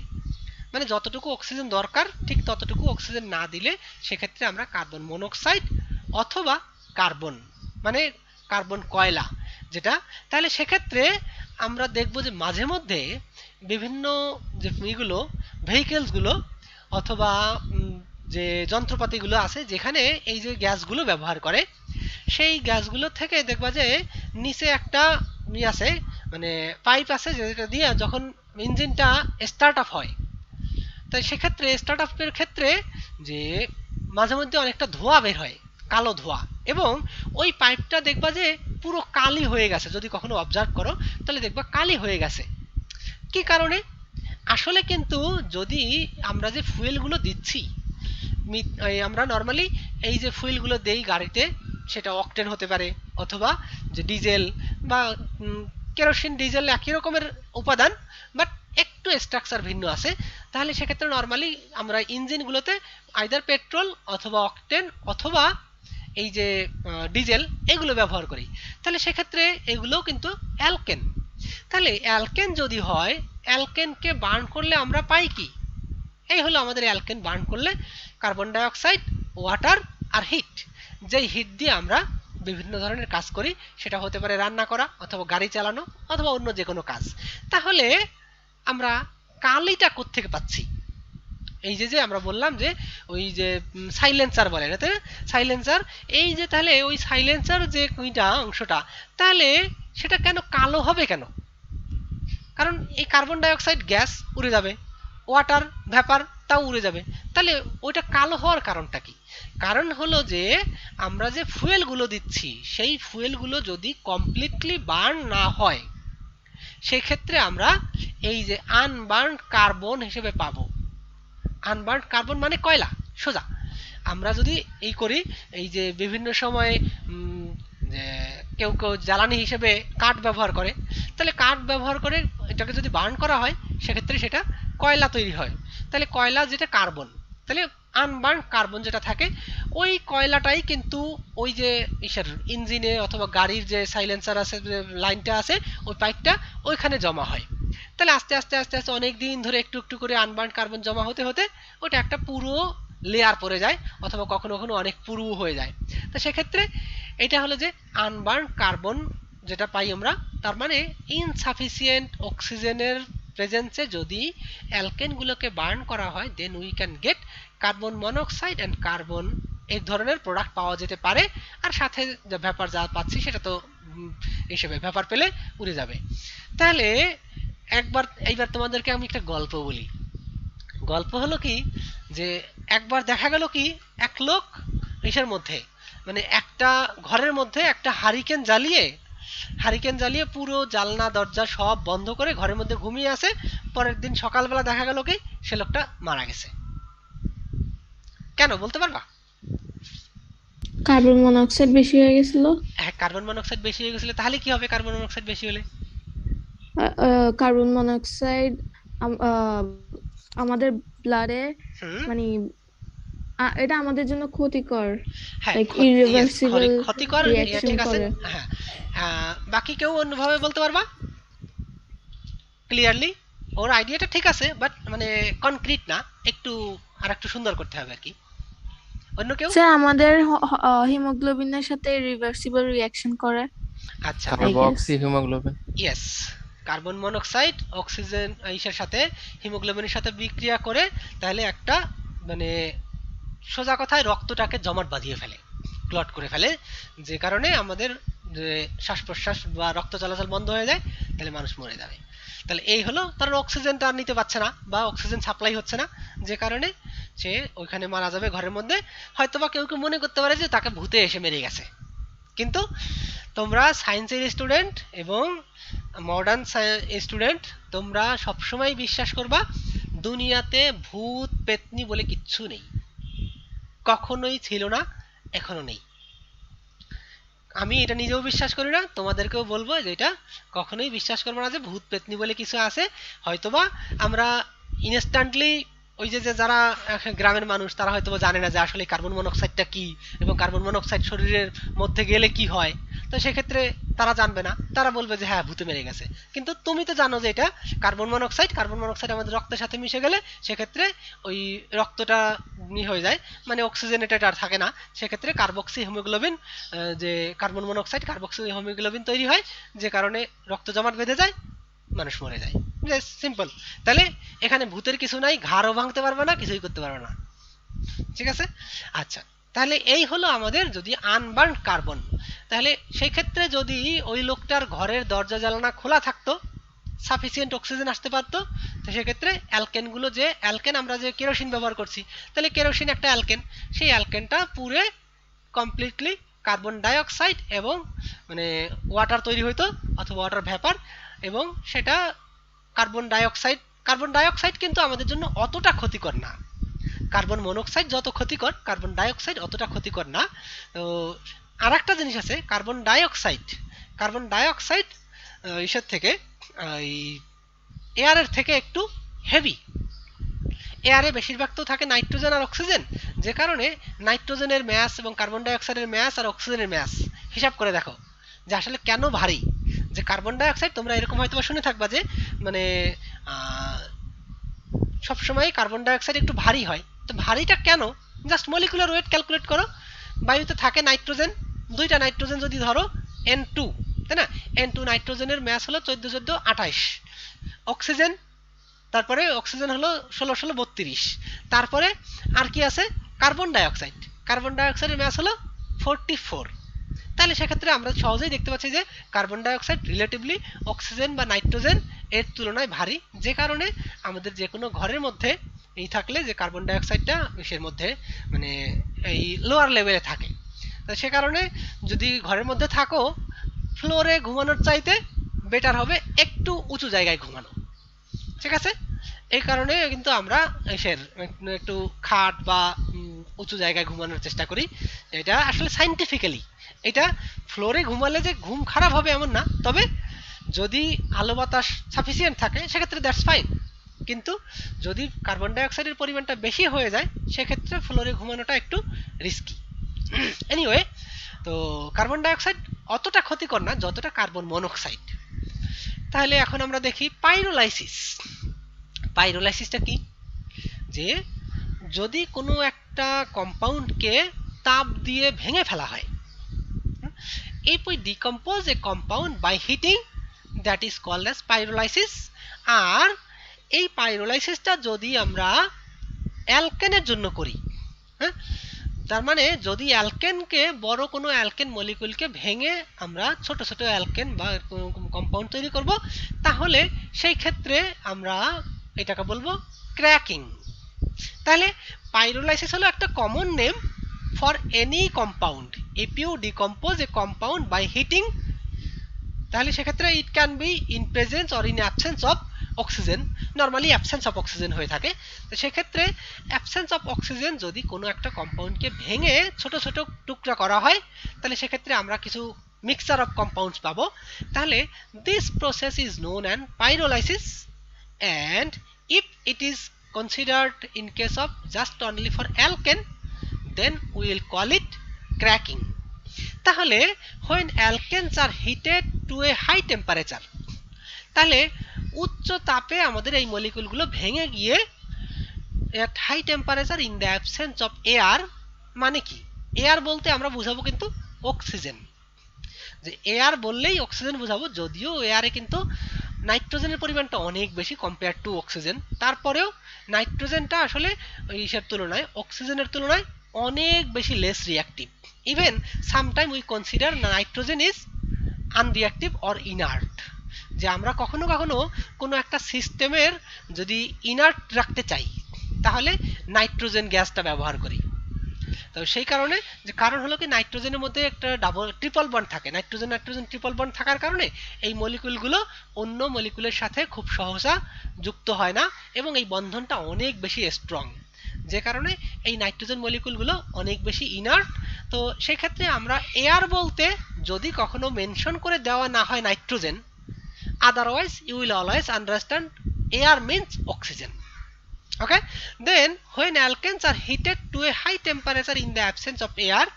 মানে যতটুকু অক্সিজেন দরকার ঠিক ততটুকু অক্সিজেন না দিলে সেক্ষেত্রে আমরা কার্বন মনোক্সাইড অথবা কার্বন, মানে কার্বন কয়লা যেটা, তাহলে সেক্ষেত্রে আমরা দেখব যে মাঝে মধ্যে বিভিন্ন যে এগুলো ভেহিকেলসগুলো অথবা যে যন্ত্রপাতিগুলো আছে যেখানে এই যে গ্যাসগুলো ব্যবহার করে, সেই গ্যাসগুলো থেকে দেখবা যে নিচে একটা আছে, মানে পাইপ আছে, যেটা দিয়ে যখন ইঞ্জিনটা স্টার্ট আপ হয়, তাই সেক্ষেত্রে স্টার্ট আপের ক্ষেত্রে যে মাঝে মধ্যে অনেকটা ধোঁয়া বের হয়, কালো ধোঁয়া, এবং ওই পাইপটা দেখবা যে পুরো কালি হয়ে গেছে, যদি কখনো অবজার্ভ করো তাহলে দেখবা কালি হয়ে গেছে। কি কারণে? আসলে কিন্তু যদি আমরা যে ফুয়েলগুলো দিচ্ছি, আমরা নর্মালি এই যে ফুয়েলগুলো দেই গাড়িতে, সেটা অকটেন হতে পারে অথবা যে ডিজেল বা কেরোসিন, ডিজেল একই রকমের উপাদান, বাট একটু স্ট্রাকচার ভিন্ন আছে, তাহলে সেক্ষেত্রে নর্মালি আমরা ইঞ্জিনগুলোতে আইদার পেট্রোল অথবা অকটেন অথবা এই যে ডিজেল এগুলো ব্যবহার করি। তাহলে সেক্ষেত্রে এগুলোও কিন্তু অ্যালকেন। তাহলে অ্যালকেন যদি হয়, অ্যালকেনকে বার্ন করলে আমরা পাই কি? এই হলো আমাদের অ্যালকেন বার্ন করলে কার্বন ডাইঅক্সাইড, ওয়াটার আর হিট, যেই হিট দিয়ে আমরা বিভিন্ন ধরনের কাজ করি, সেটা হতে পারে রান্না করা অথবা গাড়ি চালানো অথবা অন্য যে কোনো কাজ। তাহলে আমরা কালিটা কোত্থেকে পাচ্ছি? এই যে আমরা বললাম যে ওই যে সাইলেন্সার বলে না, সাইলেন্সার, এই যে তাহলে ওই সাইলেন্সার যে ওইটা অংশটা, তাহলে সেটা কেন কালো হবে কেন? কারণ এই কার্বন ডাইঅক্সাইড গ্যাস উড়ে যাবে, ওয়াটার ভ্যাপার তাও উড়ে যাবে, তাহলে ওইটা কালো হওয়ার কারণটা কি? কারণ হলো যে আমরা যে ফুয়েলগুলো দিচ্ছি সেই ফুয়েলগুলো যদি কমপ্লিটলি বার্ন না হয়, সেক্ষেত্রে আমরা এই যে আনবার্নড কার্বন হিসেবে পাবো। আনবার্নড কার্বন মানে কয়লা, সোজা। আমরা যদি এই করি, এই যে বিভিন্ন সময় কেউ কেউ জ্বালানি হিসেবে কাঠ ব্যবহার করে, তাহলে কাঠ ব্যবহার করে এটাকে যদি বার্ন করা হয় সেক্ষেত্রে সেটা কয়লা তৈরি হয়। তাহলে কয়লা যেটা কার্বন, তাহলে আনবার্ন কার্বন যেটা থাকে ওই কয়লাটাই কিন্তু ওই যে ইঞ্জিনে অথবা গাড়ির যে সাইলেন্সার আছে, যে লাইনটা আছে, ওই পাইপটা ওইখানে জমা হয়। তাহলে আস্তে আস্তে আস্তে আস্তে অনেক দিন ধরে একটু একটু করে আনবার্ন কার্বন জমা হতে হতে ওটা একটা পুরো লেয়ার পড়ে যায়, অথবা কখনো কখনো অনেক পুরু হয়ে যায়। তো সেক্ষেত্রে এটা হলো যে আনবার্ন কার্বন যেটা পাই আমরা, তার মানে ইনসাফিসিয়েন্ট অক্সিজেনের প্রেজেন্সে যদি অ্যালকেনগুলোকে বার্ন করা হয়, then we can get carbon monoxide and carbon, এই ধরনের প্রোডাক্ট পাওয়া যেতে পারে। আর সাথে যে ভ্যাপার যা পাচ্ছি সেটা তো হিসেবে ভ্যাপার পেলে উড়ে যাবে। তাহলে এইবার তোমাদেরকে আমি একটা গল্প বলি। গল্প হলো কি, যে একবার দেখা গেল কি, এক লোক ইসের মধ্যে, মানে একটা ঘরের মধ্যে একটা হারিকেন জ্বালিয়ে পুরো জানলা দরজা সব বন্ধ করে ঘরের মধ্যে ঘুমিয়ে আছে। পরের দিন সকালবেলা দেখা গেল কি, সে লোকটা মারা গেছে। কেন বলতে পারবা? কার্বন মনোক্সাইড বেশি হয়ে গেছিল। হ্যাঁ, কার্বন মনোক্সাইড বেশি হয়ে গেছিল। তাহলে কি হবে কার্বন মনোক্সাইড বেশি হলে? কার্বন মনোক্সাইড আমাদের ব্লাডে, হুম। মানে এটা আমাদের জন্য ক্ষতিকর, হ্যাঁ, লাইক ইয়েস, ইরিভার্সিবল ক্ষতিকর। রিঅ্যাকশন ঠিক আছে। করে। হ্যাঁ। বাকি কেউ অন্যভাবে বলতে পারবা ক্লিয়ারলি? ওর আইডিয়াটা ঠিক আছে, বাট মানে কনক্রিট না, একটু আর একটু সুন্দর করতে হবে আর কি। অন্য কেউ? স্যার, আমাদের হিমোগ্লোবিনের সাথে রিভার্সিবল রিঅ্যাকশন করে, আচ্ছা। I guess. Carboxy haemoglobin. Yes, carbon monoxide oxygen ইসের সাথে, হিমোগ্লোবিনের সাথে বিক্রিয়া করে, তাহলে একটা মানে সোজা কথায় রক্তটাকে জমাট বাঁধিয়ে ফেলে, ক্লট করে ফেলে, যে কারণে আমাদের যে শ্বাস প্রশ্বাস বা রক্ত চলাচল বন্ধ হয়ে যায়, তাহলে মানুষ মরে যাবে। তাহলে এই হলো, তার অক্সিজেনটা আর নিতে পারছে না বা অক্সিজেন সাপ্লাই হচ্ছে না, যে কারণে সে ওইখানে মারা যাবে ঘরের মধ্যে। হয়তোবা কেউ কেউ মনে করতে পারে যে তাকে ভূতে এসে মেরে গেছে, কিন্তু তোমরা সায়েন্সের স্টুডেন্ট এবং মডার্ন স্টুডেন্ট, তোমরা সবসময় বিশ্বাস করবা দুনিয়াতে ভূত পেতনি বলে কিচ্ছু নেই, কখনোই ছিল না, এখনো নেই। আমি এটা নিজেও বিশ্বাস করি না, তোমাদেরকেও বলবো যে এটা কখনোই বিশ্বাস করবো না যে ভূত পেতনি বলে কিছু আছে। হয়তোবা আমরা ইনস্ট্যান্টলি, ওই যে যে যারা গ্রামের মানুষ, তারা হয়তোবা জানে না যে আসলে কার্বন মনোক্সাইডটা কি এবং কার্বন মনোক্সাইড শরীরের মধ্যে গেলে কি হয়। তো সেক্ষেত্রে তারা জানবে না, তারা বলবে যে হ্যাঁ ভূতে মেরে গেছে। কিন্তু তুমি তো জানো যে এটা কার্বন মনোক্সাইড আমাদের রক্তের সাথে মিশে গেলে সেক্ষেত্রে ওই রক্তটা হয়ে যায়, মানে অক্সিজেন এটা আর থাকে না, সেক্ষেত্রে কার্বক্সি হিমোগ্লোবিন, যে কার্বন মনোক্সাইড কার্বক্সি হিমোগ্লোবিন তৈরি হয়, যে কারণে রক্ত জমাট বেঁধে যায়, মানুষ মরে যায়। সিম্পল। তাহলে এখানে ভূতের কিছু নাই, ঘাড়ও ভাঙতে পারবে না, কিছুই করতে পারবে না। ঠিক আছে। আচ্ছা, তাহলে এই হলো আমাদের যদি আনবার্ন কার্বন। তাহলে সেই ক্ষেত্রে যদি ওই লোকটার ঘরের দরজা জানালা খোলা থাকতো, সাফিসিয়েন্ট অক্সিজেন আসতে পারতো, তো সেক্ষেত্রে অ্যালকেনগুলো, যে অ্যালকেন আমরা যে কেরোসিন ব্যবহার করছি, তাহলে কেরোসিন একটা অ্যালকেন, সেই অ্যালকেনটা পুরে কমপ্লিটলি কার্বন ডাইঅক্সাইড এবং মানে ওয়াটার তৈরি হইতো, অথবা ওয়াটার ভ্যাপার, এবং সেটা কার্বন ডাইঅক্সাইড কিন্তু আমাদের জন্য অতটা ক্ষতিকর না। কার্বন মনোক্সাইড যত ক্ষতিকর, কার্বন ডাইঅক্সাইড অতটা ক্ষতিকর না। তো আর একটা জিনিস আছে, কার্বন ডাইঅক্সাইড ইসের থেকে, এই এয়ারের থেকে একটু হেভি। এয়ারে বেশিরভাগ তো থাকে নাইট্রোজেন আর অক্সিজেন, যে কারণে নাইট্রোজেনের ম্যাস এবং কার্বন ডাইঅক্সাইডের ম্যাস আর অক্সিজেনের ম্যাস হিসাব করে দেখো যে আসলে কেন ভারী। যে কার্বন ডাইঅক্সাইড তোমরা এরকম হয়তো শুনে থাকবা যে মানে সবসময় কার্বন ডাইঅক্সাইড একটু ভারী হয়। তো ভারীটা কেন? জাস্ট মলিকুলার ওয়েট ক্যালকুলেট করো। বায়ুতে থাকে নাইট্রোজেন, দুইটা নাইট্রোজেন যদি ধরো N2, তাই না? N2 নাইট্রোজেনের ম্যাস হলো 14 14 28। অক্সিজেন, তারপরে অক্সিজেন হলো 16 16 32। তারপরে আর কি আছে? কার্বন ডাইঅক্সাইডের ম্যাস হলো 44। তাহলে সেক্ষেত্রে আমরা সহজেই দেখতে পাচ্ছি যে কার্বন ডাইঅক্সাইড রিলেটিভলি অক্সিজেন বা নাইট্রোজেন এর তুলনায় ভারী, যে কারণে আমাদের যে কোনো ঘরের মধ্যে এই থাকলে যে কার্বন ডাইঅক্সাইডটা সের মধ্যে মানে এই লোয়ার লেভেলে থাকে। সে কারণে যদি ঘরের মধ্যে থাকো, ফ্লোরে ঘুমানোর চাইতে বেটার হবে একটু উঁচু জায়গায় ঘুমানো। ঠিক আছে। এই কারণে কিন্তু আমরা এসের একটু খাট বা উঁচু জায়গায় ঘুমানোর চেষ্টা করি। এটা আসলে সাইন্টিফিক্যালি, এটা ফ্লোরে ঘুমালে যে ঘুম খারাপ হবে এমন না, তবে যদি আলো বাতাস সাফিসিয়েন্ট থাকে সেক্ষেত্রে দ্যাটস ফাইন। কিন্তু যদি কার্বন ডাইঅক্সাইডের পরিমাণটা বেশি হয়ে যায়, সেক্ষেত্রে ফ্লোরে ঘুমানোটা একটু রিস্কি। এনিওয়ে, তো কার্বন ডাইঅক্সাইড অতটা ক্ষতিকর না যতটা কার্বন মনোক্সাইড। তাহলে এখন আমরা দেখি পাইরোলাইসিস। পাইরোলাইসিসটা কি? যে যদি কোনো একটা কম্পাউন্ডকে তাপ দিয়ে ভেঙে ফেলা হয়, if we decompose a compound by heating, that is called as pyrolysis। আর এই পাইরোলাইসিসটা যদি আমরা অ্যালকেনের জন্য করি, হ্যাঁ, তার মানে যদি অ্যালকেনকে বড় কোনো অ্যালকেন মলিকুলকে ভেঙে আমরা ছোট ছোট অ্যালকেন বা কম্পাউন্ড তৈরি করব, তাহলে সেই ক্ষেত্রে আমরা এটাকে বলবো ক্র্যাকিং। তাহলে পাইরোলাইসিস হলো একটা common name for any compound if you decompose a compound by heating. তাহলে সেক্ষেত্রে it can be in presence or in absence of oxygen, normally absence of oxygen হয়ে থাকে। তো সেক্ষেত্রে অ্যাবসেন্স অফ অক্সিজেন যদি কোনো একটা কম্পাউন্ডকে ভেঙে ছোট ছোট টুকরা করা হয়, তাহলে সেক্ষেত্রে আমরা কিছু মিক্সচার অফ কম্পাউন্ডস পাবো। তাহলে this process is known and pyrolysis, and if it is considered in case of just only for alkane, then we will call it cracking. তাহলে when alkanes are heated to a high temperature, তাহলে উচ্চ তাপে আমাদের এই মলিকুলগুলো ভেঙে গিয়ে at high temperature in the absence of air, মানে কি এয়ার বলতে আমরা বুঝাবো কিন্তু অক্সিজেন, যে এয়ার বললেই অক্সিজেন বুঝাবো, যদিও এয়ারে কিন্তু নাইট্রোজেনের পরিমাণটা অনেক বেশি কম্পেয়ার টু অক্সিজেন, তারপরেও নাইট্রোজেনটা আসলে ইসের তুলনায় অক্সিজেনের তুলনায় অনেক বেশি less reactive. Even sometime we consider nitrogen is unreactive or inert, যে আমরা কখনো কখনো কোনো একটা সিস্টেমের যদি ইনার্ট রাখতে চাই তাহলে নাইট্রোজেন গ্যাসটা ব্যবহার করি। তো সেই কারণে, যে কারণ হলো কি নাইট্রোজেনের মধ্যে একটা ট্রিপল বন্ড থাকে, নাইট্রোজেন নাইট্রোজেন ট্রিপল বন্ড থাকার কারণে এই মলিকুলগুলো অন্য মলিকুলের সাথে খুব সহজা যুক্ত হয় না এবং এই বন্ধনটা অনেক বেশি স্ট্রং, যে কারণে এই নাইট্রোজেন মলিকুলগুলো অনেক বেশি ইনার্ট। তো সেই ক্ষেত্রে আমরা এয়ার বলতে যদি কখনো মেনশন করে দেওয়া না হয় nitrogen, otherwise you will always understand air means oxygen. Okay, then when alkanes are heated to a high temperature in the absence of air,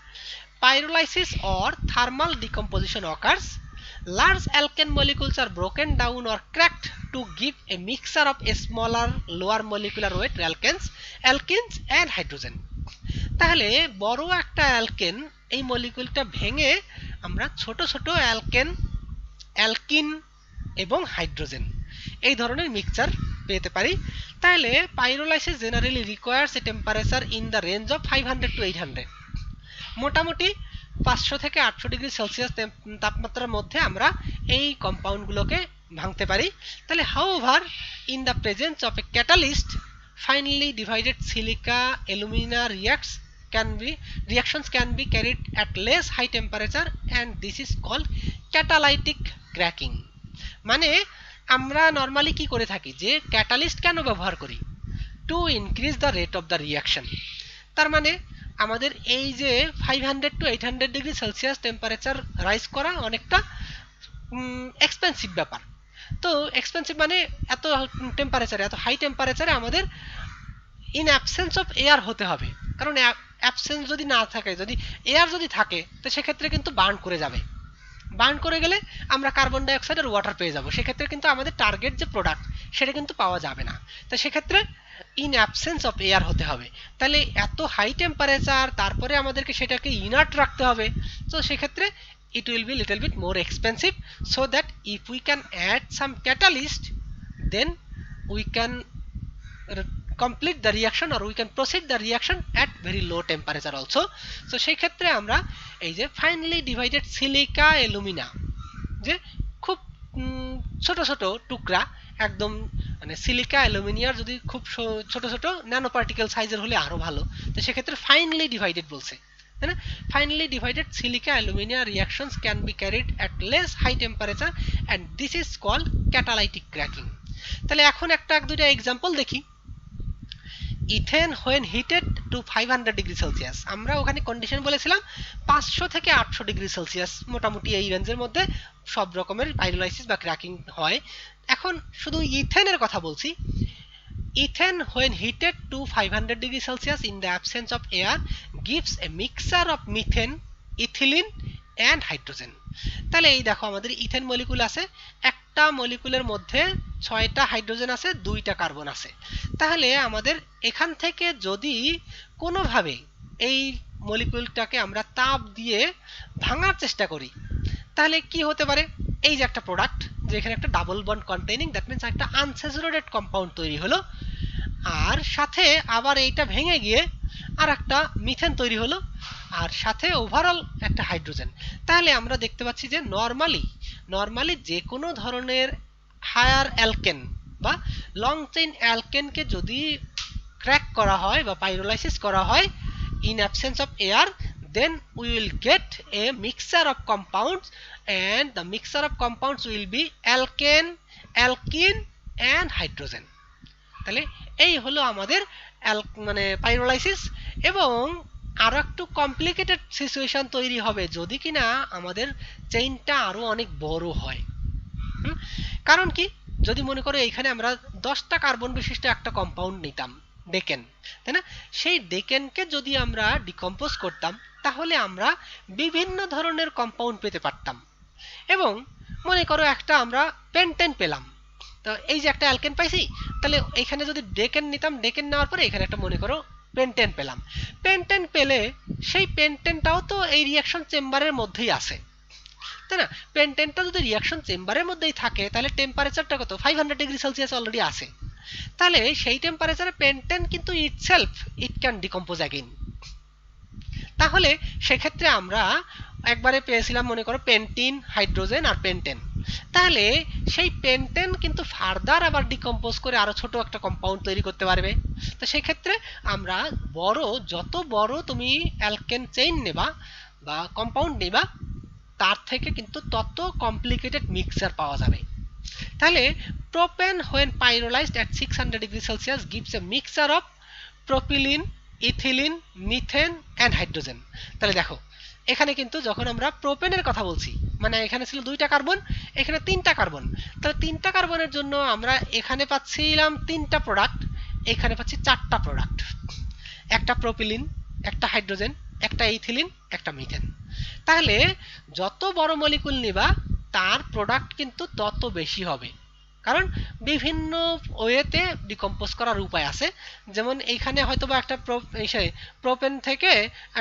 pyrolysis or thermal decomposition occurs. Large alkane molecules are broken down or cracked to give a mixture of a smaller lower molecular weight alkenes and hydrogen. তাহলে বড় একটা alkane এই মলিকুলটা ভেঙে আমরা ছোট ছোট alkyne এবং hydrogen এই ধরনের মিক্সচার পেতে পারি। তাহলে pyrolysis generally requires A temperature in the range of 500 to 800, মোটামুটি 500 থেকে 800 ডিগ্রি সেলসিয়াস তাপমাত্রার মধ্যে আমরা এই কম্পাউন্ডগুলোকে ভাঙতে পারি। তাহলে however in the presence of A catalyst finally divided silica alumina reactions can be carried at less high temperature and this is called catalytic cracking. মানে আমরা নরমালি কি করে থাকি, যে ক্যাটালিস্ট কেন ব্যবহার করি, to increase the rate of the reaction. তার মানে আমাদের এই যে 500 to 800 degree Celsius temperature rise করা অনেকটা এক্সপেন্সিভ ব্যাপার। তো এক্সপেন্সিভ মানে এত টেম্পারেচারে, এত হাই টেম্পারেচারে আমাদের ইন অ্যাবসেন্স অফ এয়ার হতে হবে, কারণ অ্যাবসেন্স যদি না থাকে, যদি এয়ার যদি থাকে তো সেক্ষেত্রে কিন্তু বার্ন করে যাবে, বার্ন করে গেলে আমরা কার্বন ডাইঅক্সাইড আর ওয়াটার পেয়ে যাব, সেক্ষেত্রে কিন্তু আমাদের টার্গেট যে প্রোডাক্ট সেটা কিন্তু পাওয়া যাবে না। তো সেক্ষেত্রে ইন অ্যাবসেন্স অফ এয়ার হতে হবে। তাহলে এত হাই টেম্পারেচার তারপরে আমাদেরকে সেটাকে ইনার্ট রাখতে হবে, তো সেক্ষেত্রে it will be little bit more expensive, so that if we can add some catalyst then we can complete the reaction or we can proceed the reaction at very low temperature also. So সেই ক্ষেত্রে আমরা এই যে finally divided silica alumina, যে খুব ছোট ছোট টুকরা একদম, মানে সিলিকা অ্যালুমিনিয়ার যদি খুব ছোট ছোট ন্যানো পার্টিকেল সাইজের হলে আরো ভালো, তো সেক্ষেত্রে ফাইনালি ডিভাইডেড বলছে, তাই না? Finally divided silica alumina reactions can be carried at less high temperature and this is called catalytic cracking. তাহলে এখন একটা এক দুইটা এক্সাম্পল দেখি। Ethane when heated to 500 degree Celsius, আমরা ওখানে কন্ডিশন বলেছিলাম 500 থেকে 800 ডিগ্রি সেলসিয়াস, মোটামুটি এই রেঞ্জের মধ্যে সব রকমের পাইরোলাইসিস বা ক্র্যাকিং হয়। এখন শুধু ইথেনের কথা বলছি। Ethane when heated to 500 degree Celsius in the absence of air gives a mixture of methane, ethylene and hydrogen. তাহলে এই দেখো আমাদের ইথেন মলিকুল আছে, একটা মলিকুলের মধ্যে 6টা হাইড্রোজেন আছে, 2টা কার্বন আছে। তাহলে আমাদের এখান থেকে যদি কোনোভাবে এই মলিকুলটাকে আমরা তাপ দিয়ে ভাঙার চেষ্টা করি তাহলে কি হতে পারে, এই যে একটা প্রোডাক্ট, যে এখানে একটা double bond containing, that means একটা আনস্যাচুরেটেড কম্পাউন্ড তৈরি হলো, আর সাথে আবার এইটা ভেঙে গিয়ে আর একটা মিথেন তৈরি হলো, আর সাথে ওভারঅল একটা হাইড্রোজেন। তাহলে আমরা দেখতে পাচ্ছি যে নরমালি যে কোনো ধরনের হায়ার অ্যালকেন বা লং চেইন অ্যালকেনকে যদি ক্র্যাক করা হয় বা পাইরোলাইসিস করা হয় in absence of air, then we will get a mixture of compounds, and the mixture of compounds will be alkane, alkene and hydrogen. তাহলে এই হলো আমাদের মানে পাইরোলাইসিস। এবং আরো একটু কমপ্লিকেটেড সিচুয়েশন তৈরি হবে যদি কিনা আমাদের চেইনটা আরো অনেক বড় হয়। কারণ কি, যদি মনে করো এখানে আমরা 10টা কার্বন বিশিষ্ট একটা কম্পাউন্ড নিতাম, ডেকেন, তাই না? সেই ডেকেনকে যদি আমরা ডিকম্পোজ করতাম তাহলে আমরা বিভিন্ন ধরনের কম্পাউন্ড পেতে পারতাম। এবং মনে করো একটা আমরা পেন্টেন পেলাম, তো এই যে একটা অ্যালকেন পাইছি, তাহলে এখানে যদি ডেকেন নিতাম, ডেকেন নেওয়ার পরে এখানে একটা মনে করো পেন্টেন পেলাম। পেন্টেন পেলে সেই পেন্টেনটাও তো এই রিঅ্যাকশন চেম্বারের মধ্যেই আছে, তাই না? পেন্টেনটা যদি রিঅ্যাকশন চেম্বারের মধ্যেই থাকে তাহলে টেম্পারেচারটা কত, 500 ডিগ্রি সেলসিয়াস অলরেডি আছে। তাহলে সেই টেম্পারেচারে পেন্টেন কিন্তু itself it can decompose again. তাহলে সেক্ষেত্রে আমরা একবারে পেয়েছিলাম মনে করো পেন্টিন, হাইড্রোজেন আর পেন্টেন। তাহলে সেই পেন্টেন কিন্তু ফার্দার আবার ডিকম্পোজ করে আরো ছোট একটা কম্পাউন্ড তৈরি করতে পারবে। তো সেই ক্ষেত্রে আমরা যত বড় তুমি অ্যালকেন চেইন নেবা বা কম্পাউন্ড নেবা তার থেকে কিন্তু তত কমপ্লিকেটেড মিক্সচার পাওয়া যাবে। তাহলে propane when pyrolyzed at 600 degree Celsius gives a mixture of propylene, ethylene, methane and hydrogen. তাহলে দেখো এখানে কিন্তু যখন আমরা প্রোপেনের কথা বলছি, মানে এখানে ছিল 2টা কার্বন, এখানে 3টা কার্বন, তাহলে 3টা কার্বনের জন্য আমরা এখানে পাচ্ছিলাম 3টা প্রোডাক্ট, এখানে পাচ্ছি 4টা প্রোডাক্ট, একটা প্রোপিলিন, একটা হাইড্রোজেন, একটা ইথিলিন, একটা মিথেন। তাহলে যত বড় মলিকুল নিবা তার প্রোডাক্ট কিন্তু তত বেশি হবে, কারণ বিভিন্ন ওয়েতে ডিকম্পোজ করার উপায় আছে। যেমন এইখানে হয়তোবা একটা প্রোপেন থেকে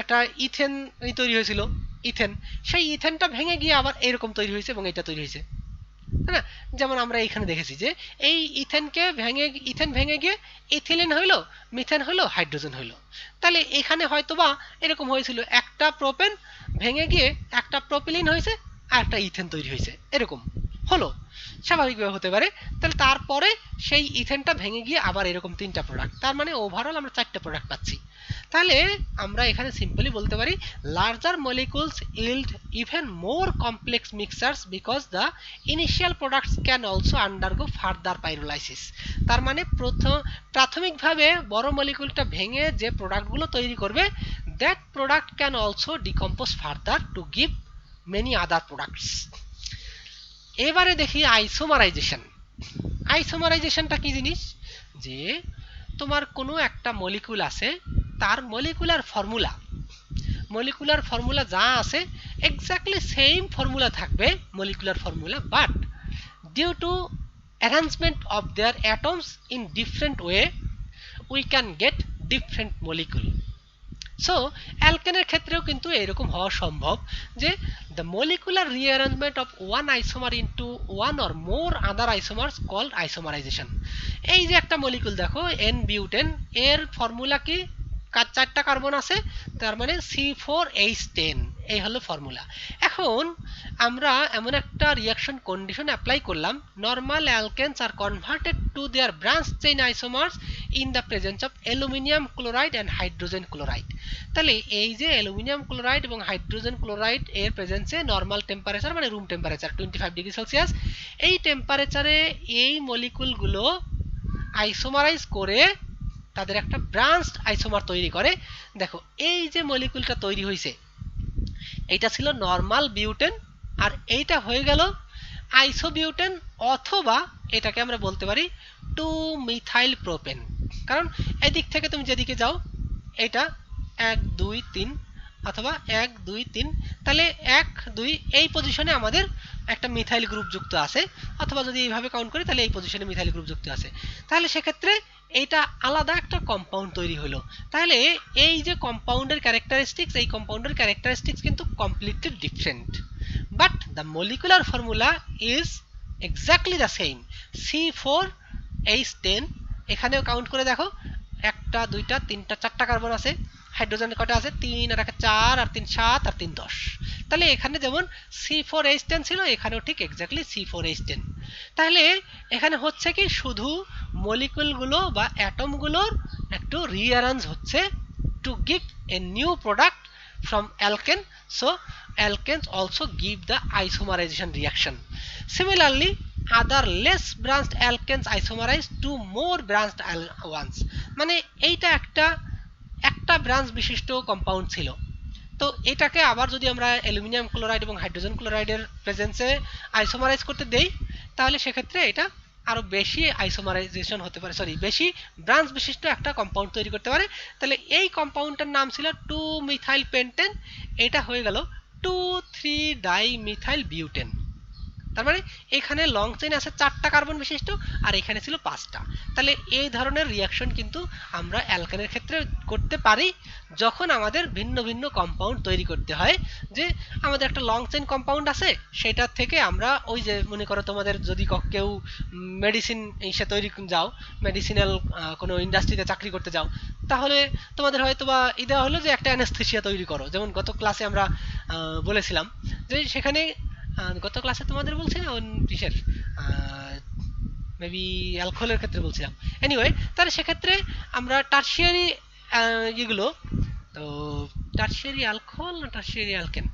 একটা ইথেন তৈরি হয়েছিল, ইথেন, সেই ইথেনটা ভেঙে গিয়ে আবার এরকম তৈরি হয়েছে এবং এটা তৈরি হয়েছে, তাই না? যেমন আমরা এখানে দেখেছি যে এই ইথেন ভেঙে গিয়ে ইথিলিন হইলো, মিথেন হইলো, হাইড্রোজেন হইলো। তাহলে এখানে হয়তোবা এরকম হয়েছিল, একটা প্রোপেন ভেঙে গিয়ে একটা প্রোপিলিন হয়েছে আর একটা ইথেন তৈরি হয়েছে, এরকম হলো, স্বাভাবিকভাবে হতে পারে। তাহলে তারপরে সেই ইথেনটা ভেঙে গিয়ে আবার এরকম 3টা প্রোডাক্ট, তার মানে ওভারঅল আমরা 4টা প্রোডাক্ট পাচ্ছি। তাহলে আমরা এখানে সিম্পলি বলতে পারি larger molecules yield even more complex mixtures because the initial products can also undergo further pyrolysis. তার মানে প্রাথমিকভাবে বড় মলিকুলটা ভেঙে যে প্রোডাক্টগুলো তৈরি করবে, that product can also decompose further to give many other products. এবারে দেখি আইসোমারাইজেশন। আইসোমারাইজেশনটা কি জিনিস, যে তোমার কোনো একটা মলিকুল আছে, তার মলিকুলার ফর্মুলা যা আছে এক্স্যাক্টলি সেম ফর্মুলা থাকবে molecular formula, but due to arrangement of their atoms in different way we can get different molecule. So অ্যালকেনের ক্ষেত্রেও কিন্তু এরকম হওয়া সম্ভব যে the molecular rearrangement of one isomer into one or more other isomers called isomerization. এই যে একটা মলিকুল দেখো n বিউটেন, এর ফর্মুলা কি, 4টা কার্বন আছে, তার মানে C4H10, এই হলো ফর্মুলা। এখন আমরা এমন একটা রিঅ্যাকশন কন্ডিশন অ্যাপ্লাই করলাম, normal alkanes are converted to their branch chain isomers in the presence of aluminium chloride and hydrogen chloride. তাহলে এই যে অ্যালুমিনিয়াম ক্লোরাইড এবং হাইড্রোজেন ক্লোরাইড এর প্রেজেন্সে নরমাল টেম্পারেচার মানে রুম টেম্পারেচার 25 ডিগ্রি সেলসিয়াস, এই টেম্পারেচারে এই মলিকুলগুলো আইসোমারাইজ করে তাদের একটা ব্রাঞ্চড আইসোমার তৈরি করে। দেখো এই যে মলিকুলটা তৈরি হয়েছে এইটা ছিল নরমাল বিউটেন, আর এইটা হয়ে গেল আইসোবিউটেন, অথবা এটাকে আমরা বলতে পারি 2-মিথাইল প্রোপেন। কারণ এদিক থেকে তুমি যেদিকে যাও এটা 1 2 3 অথবা 1 2 3, তাহলে 1 2 এই পজিশনে আমাদের একটা মিথাইল গ্রুপ যুক্ত আছে, অথবা যদি এইভাবে কাউন্ট করি তাহলে এই পজিশনে মিথাইল গ্রুপ যুক্ত আছে। তাহলে সেক্ষেত্রে এইটা আলাদা একটা কম্পাউন্ড তৈরি হলো। তাহলে এই যে কম্পাউন্ডের ক্যারেক্টারিস্টিক্স, এই কম্পাউন্ডের ক্যারেক্টারিস্টিক্স কিন্তু completely different, but the molecular formula is exactly the same, C4H10। এখানেও কাউন্ট করে দেখো 1টা 2টা 3টা 4টা কার্বন আছে, হাইড্রোজেন কটা আছে 3 আর 1 4 আর 3 7 আর 3 10। তাহলে এখানে যেমন C4H10 ছিল এখানেও ঠিক এক্স্যাক্টলি C4H10। তাহলে এখানে হচ্ছে কি শুধু মলিকুলগুলো বা অ্যাটমগুলোর একটু রিঅ্যারেঞ্জ হচ্ছে to give a new product from alkane. So alkanes also give the isomerization reaction. Similarly, other less branched alkanes isomerize to more branched ones. মানে এইটা একটা ব্রাঞ্চ বিশিষ্ট কম্পাউন্ড ছিল। তো এটাকে আবার যদি আমরা অ্যালুমিনিয়াম ক্লোরাইড এবং হাইড্রোজেন ক্লোরাইডের প্রেজেন্সে আইসোমারাইজ করতে দেই তাহলে সেক্ষেত্রে এটা আরো বেশি আইসোমারাইজেশন হতে পারে, সরি বেশি ব্রাঞ্চ বিশিষ্ট একটা কম্পাউন্ড তৈরি করতে পারে। তাহলে এই কম্পাউন্ডটার নাম ছিল 2-মিথাইল পেন্টেন, এটা হয়ে গেল 2,3-ডাইমিথাইল বিউটেন। তার মানে এখানে লং চেইন আছে 4টা কার্বন বিশিষ্ট আর এখানে ছিল 5টা। তাহলে এই ধরনের রিয়াকশন কিন্তু আমরা অ্যালকেনের ক্ষেত্রে করতে পারি যখন আমাদের ভিন্ন ভিন্ন কম্পাউন্ড তৈরি করতে হয়। যে আমাদের একটা লং চেইন কম্পাউন্ড আছে সেটার থেকে আমরা ওই যে মনে করো তোমাদের যদি কেউ মেডিসিন এসে তৈরি যাও, মেডিসিনাল কোনো ইন্ডাস্ট্রিতে চাকরি করতে যাও, তাহলে তোমাদের হয়তো বা দেওয়া হলো যে একটা অ্যানেস্থেসিয়া তৈরি করো। যেমন গত ক্লাসে আমরা বলেছিলাম যে সেখানে গত ক্লাসে তোমাদের বলছিলাম কিসের মেবি অ্যালকোহলের ক্ষেত্রে বলছিলাম। এনিওয়ে তাহলে সেক্ষেত্রে আমরা টারশিয়ারি এগুলো, তো টারশিয়ারি অ্যালকোহল না টারশিয়ারি অ্যালকেন,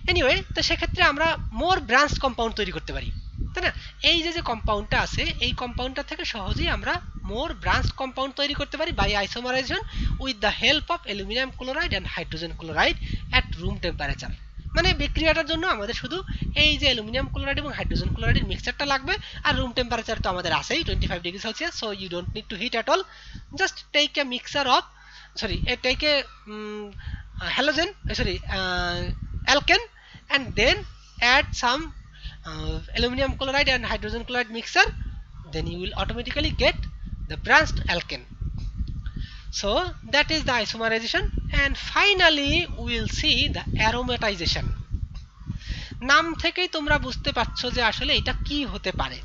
এনিওয়ে তো সেক্ষেত্রে আমরা মোর ব্রাঞ্চ কম্পাউন্ড তৈরি করতে পারি, তাই না? এই যে কম্পাউন্ডটা আছে এই কম্পাউন্ডটা থেকে সহজেই আমরা মোর ব্রাঞ্চ কম্পাউন্ড তৈরি করতে পারি by isomerisation with the help of aluminium chloride and hydrogen chloride at room temperature. মানে বিক্রিয়াটার জন্য আমাদের শুধু এই যে অ্যালুমিনিয়াম ক্লোরাইড এবং হাইড্রোজেন ক্লোরাইডের মিক্সচারটা লাগবে, আর রুম টেম্পারেচার তো আমাদের আছেই 25 degree Celsius, so you don't need to heat at all. Just take a mixture of take a halogen, alkane, and then add some aluminum chloride and hydrogen chloride mixture, then you will automatically get the branched alkane. So that is the isomerization, and finally we will see the aromatization. নাম থেকেই তোমরা বুঝতে পারছো যে আসলে এটা কি হতে পারে।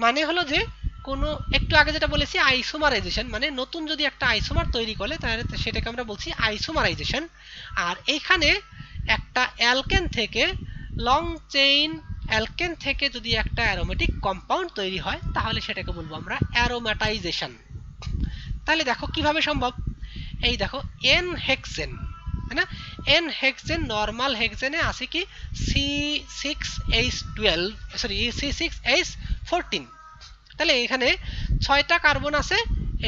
মানে হলো যে কোনো একটু আগে যেটা বলেছি আইসোমারাইজেশন, মানে নতুন যদি একটা আইসোমার তৈরি করে তাহলে সেটাকে আমরা বলছি আইসোমারাইজেশন। আর এখানে একটা অ্যালকেন থেকে লং চেইন অ্যালকেন থেকে যদি একটা অ্যারোমেটিক কম্পাউন্ড তৈরি হয় তাহলে সেটাকে বলবো আমরা অ্যারোম্যাটাইজেশন। তাহলে দেখো কিভাবে সম্ভব, এই দেখো এন হেক্সেন, তাই না? এন হেক্সেন নরমাল হেক্সেনে আছে কি C6H12, সরি C6H14। তাহলে এখানে 6টা কার্বন আছে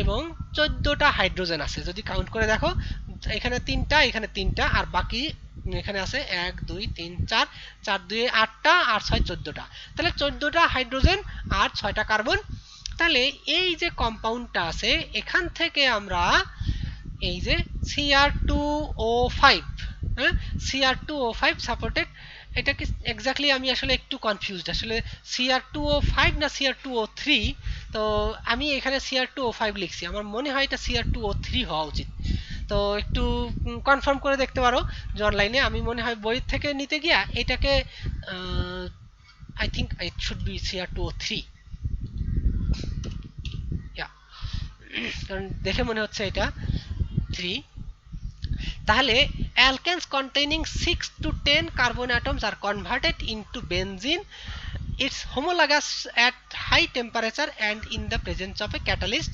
এবং 14টা হাইড্রোজেন আছে। যদি কাউন্ট করে দেখো এখানে 3টা এখানে 3টা আর বাকি এখানে আছে 1 2 3 4, 4 2 8টা আর 6 14টা। তাহলে 14টা হাইড্রোজেন আর 6টা কার্বন। তাহলে এই যে কম্পাউন্ডটা আছে এখান থেকে আমরা এই যে Cr2O5, হ্যাঁ Cr2O5 সাপোর্টেড, এটা কি এক্স্যাক্টলি আমি আসলে একটু কনফিউজড, আসলে Cr2O5 না Cr2O3। তো আমি এখানে Cr2O5 লিখছি, আমার মনে হয় এটা Cr2O3 হওয়া উচিত। তো একটু কনফার্ম করে দেখতে পারো যে অনলাইনে, আমি মনে হয় বই থেকে নিতে গিয়া এটাকে I think it should be Cr2O3, কারণ দেখে মনে হচ্ছে এটা 3। তাহলে alkanes containing 6 to 10 carbon atoms are converted into benzene. It's homologous at high temperature and in the presence of a catalyst.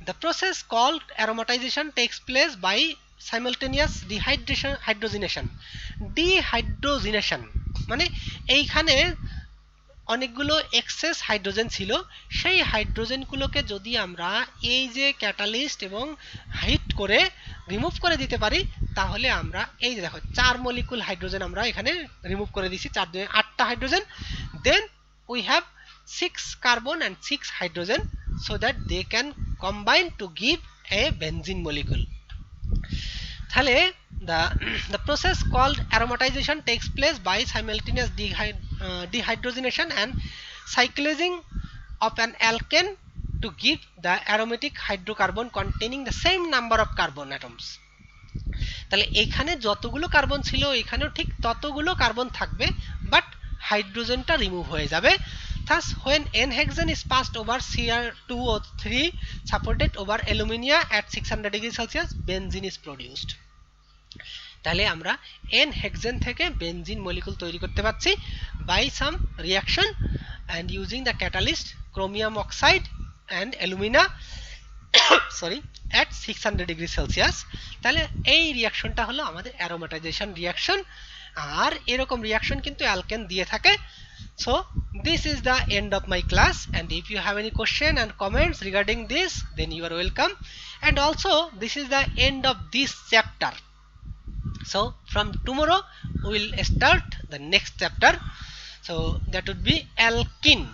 The process called aromatization takes place by simultaneous dehydrogenation. Dehydrogenation মানে এইখানে অনেকগুলো access hydrogen ছিল, সেই হাইড্রোজেনগুলোকে যদি আমরা এই যে catalyst এবং হিট করে রিমুভ করে দিতে পারি তাহলে আমরা এই যে দেখো 4 মলিকুল হাইড্রোজেন আমরা এখানে রিমুভ করে দিয়েছি, 4 2 8টা hydrogen, then we have 6 carbon and 6 hydrogen so that they can combine to give a benzene molecule. তাহলে the process called aromatization takes place by simultaneous dehydrogenation and cyclizing of an alkane to give the aromatic hydrocarbon containing the same number of carbon atoms. তাহলে এখানে যতগুলো carbon ছিল এখানেও ঠিক ততগুলো carbon থাকবে, but হাইড্রোজেনটা remove হয়ে যাবে। Thus, when N-hexane is passed over Cr2O3 supported over alumina at 600 degrees Celsius, benzene is produced. তাহলে আমরা N-hexane থেকে বেনজিন মলিকুল তৈরি করতে পারছি by some reaction and using the catalyst chromium oxide and alumina at 600 degrees Celsius. তাহলে এই রিঅ্যাকশনটা হলো আমাদের অ্যারোমাটাইজেশন রিঅ্যাকশন, আর এরকম রিঅ্যাকশন কিন্তু অ্যালকেন দিয়ে থাকে। So this is the end of my class, and if you have any question and comments regarding this, then you are welcome. And also this is the end of this chapter. So from tomorrow we will start the next chapter. So that would be alkene.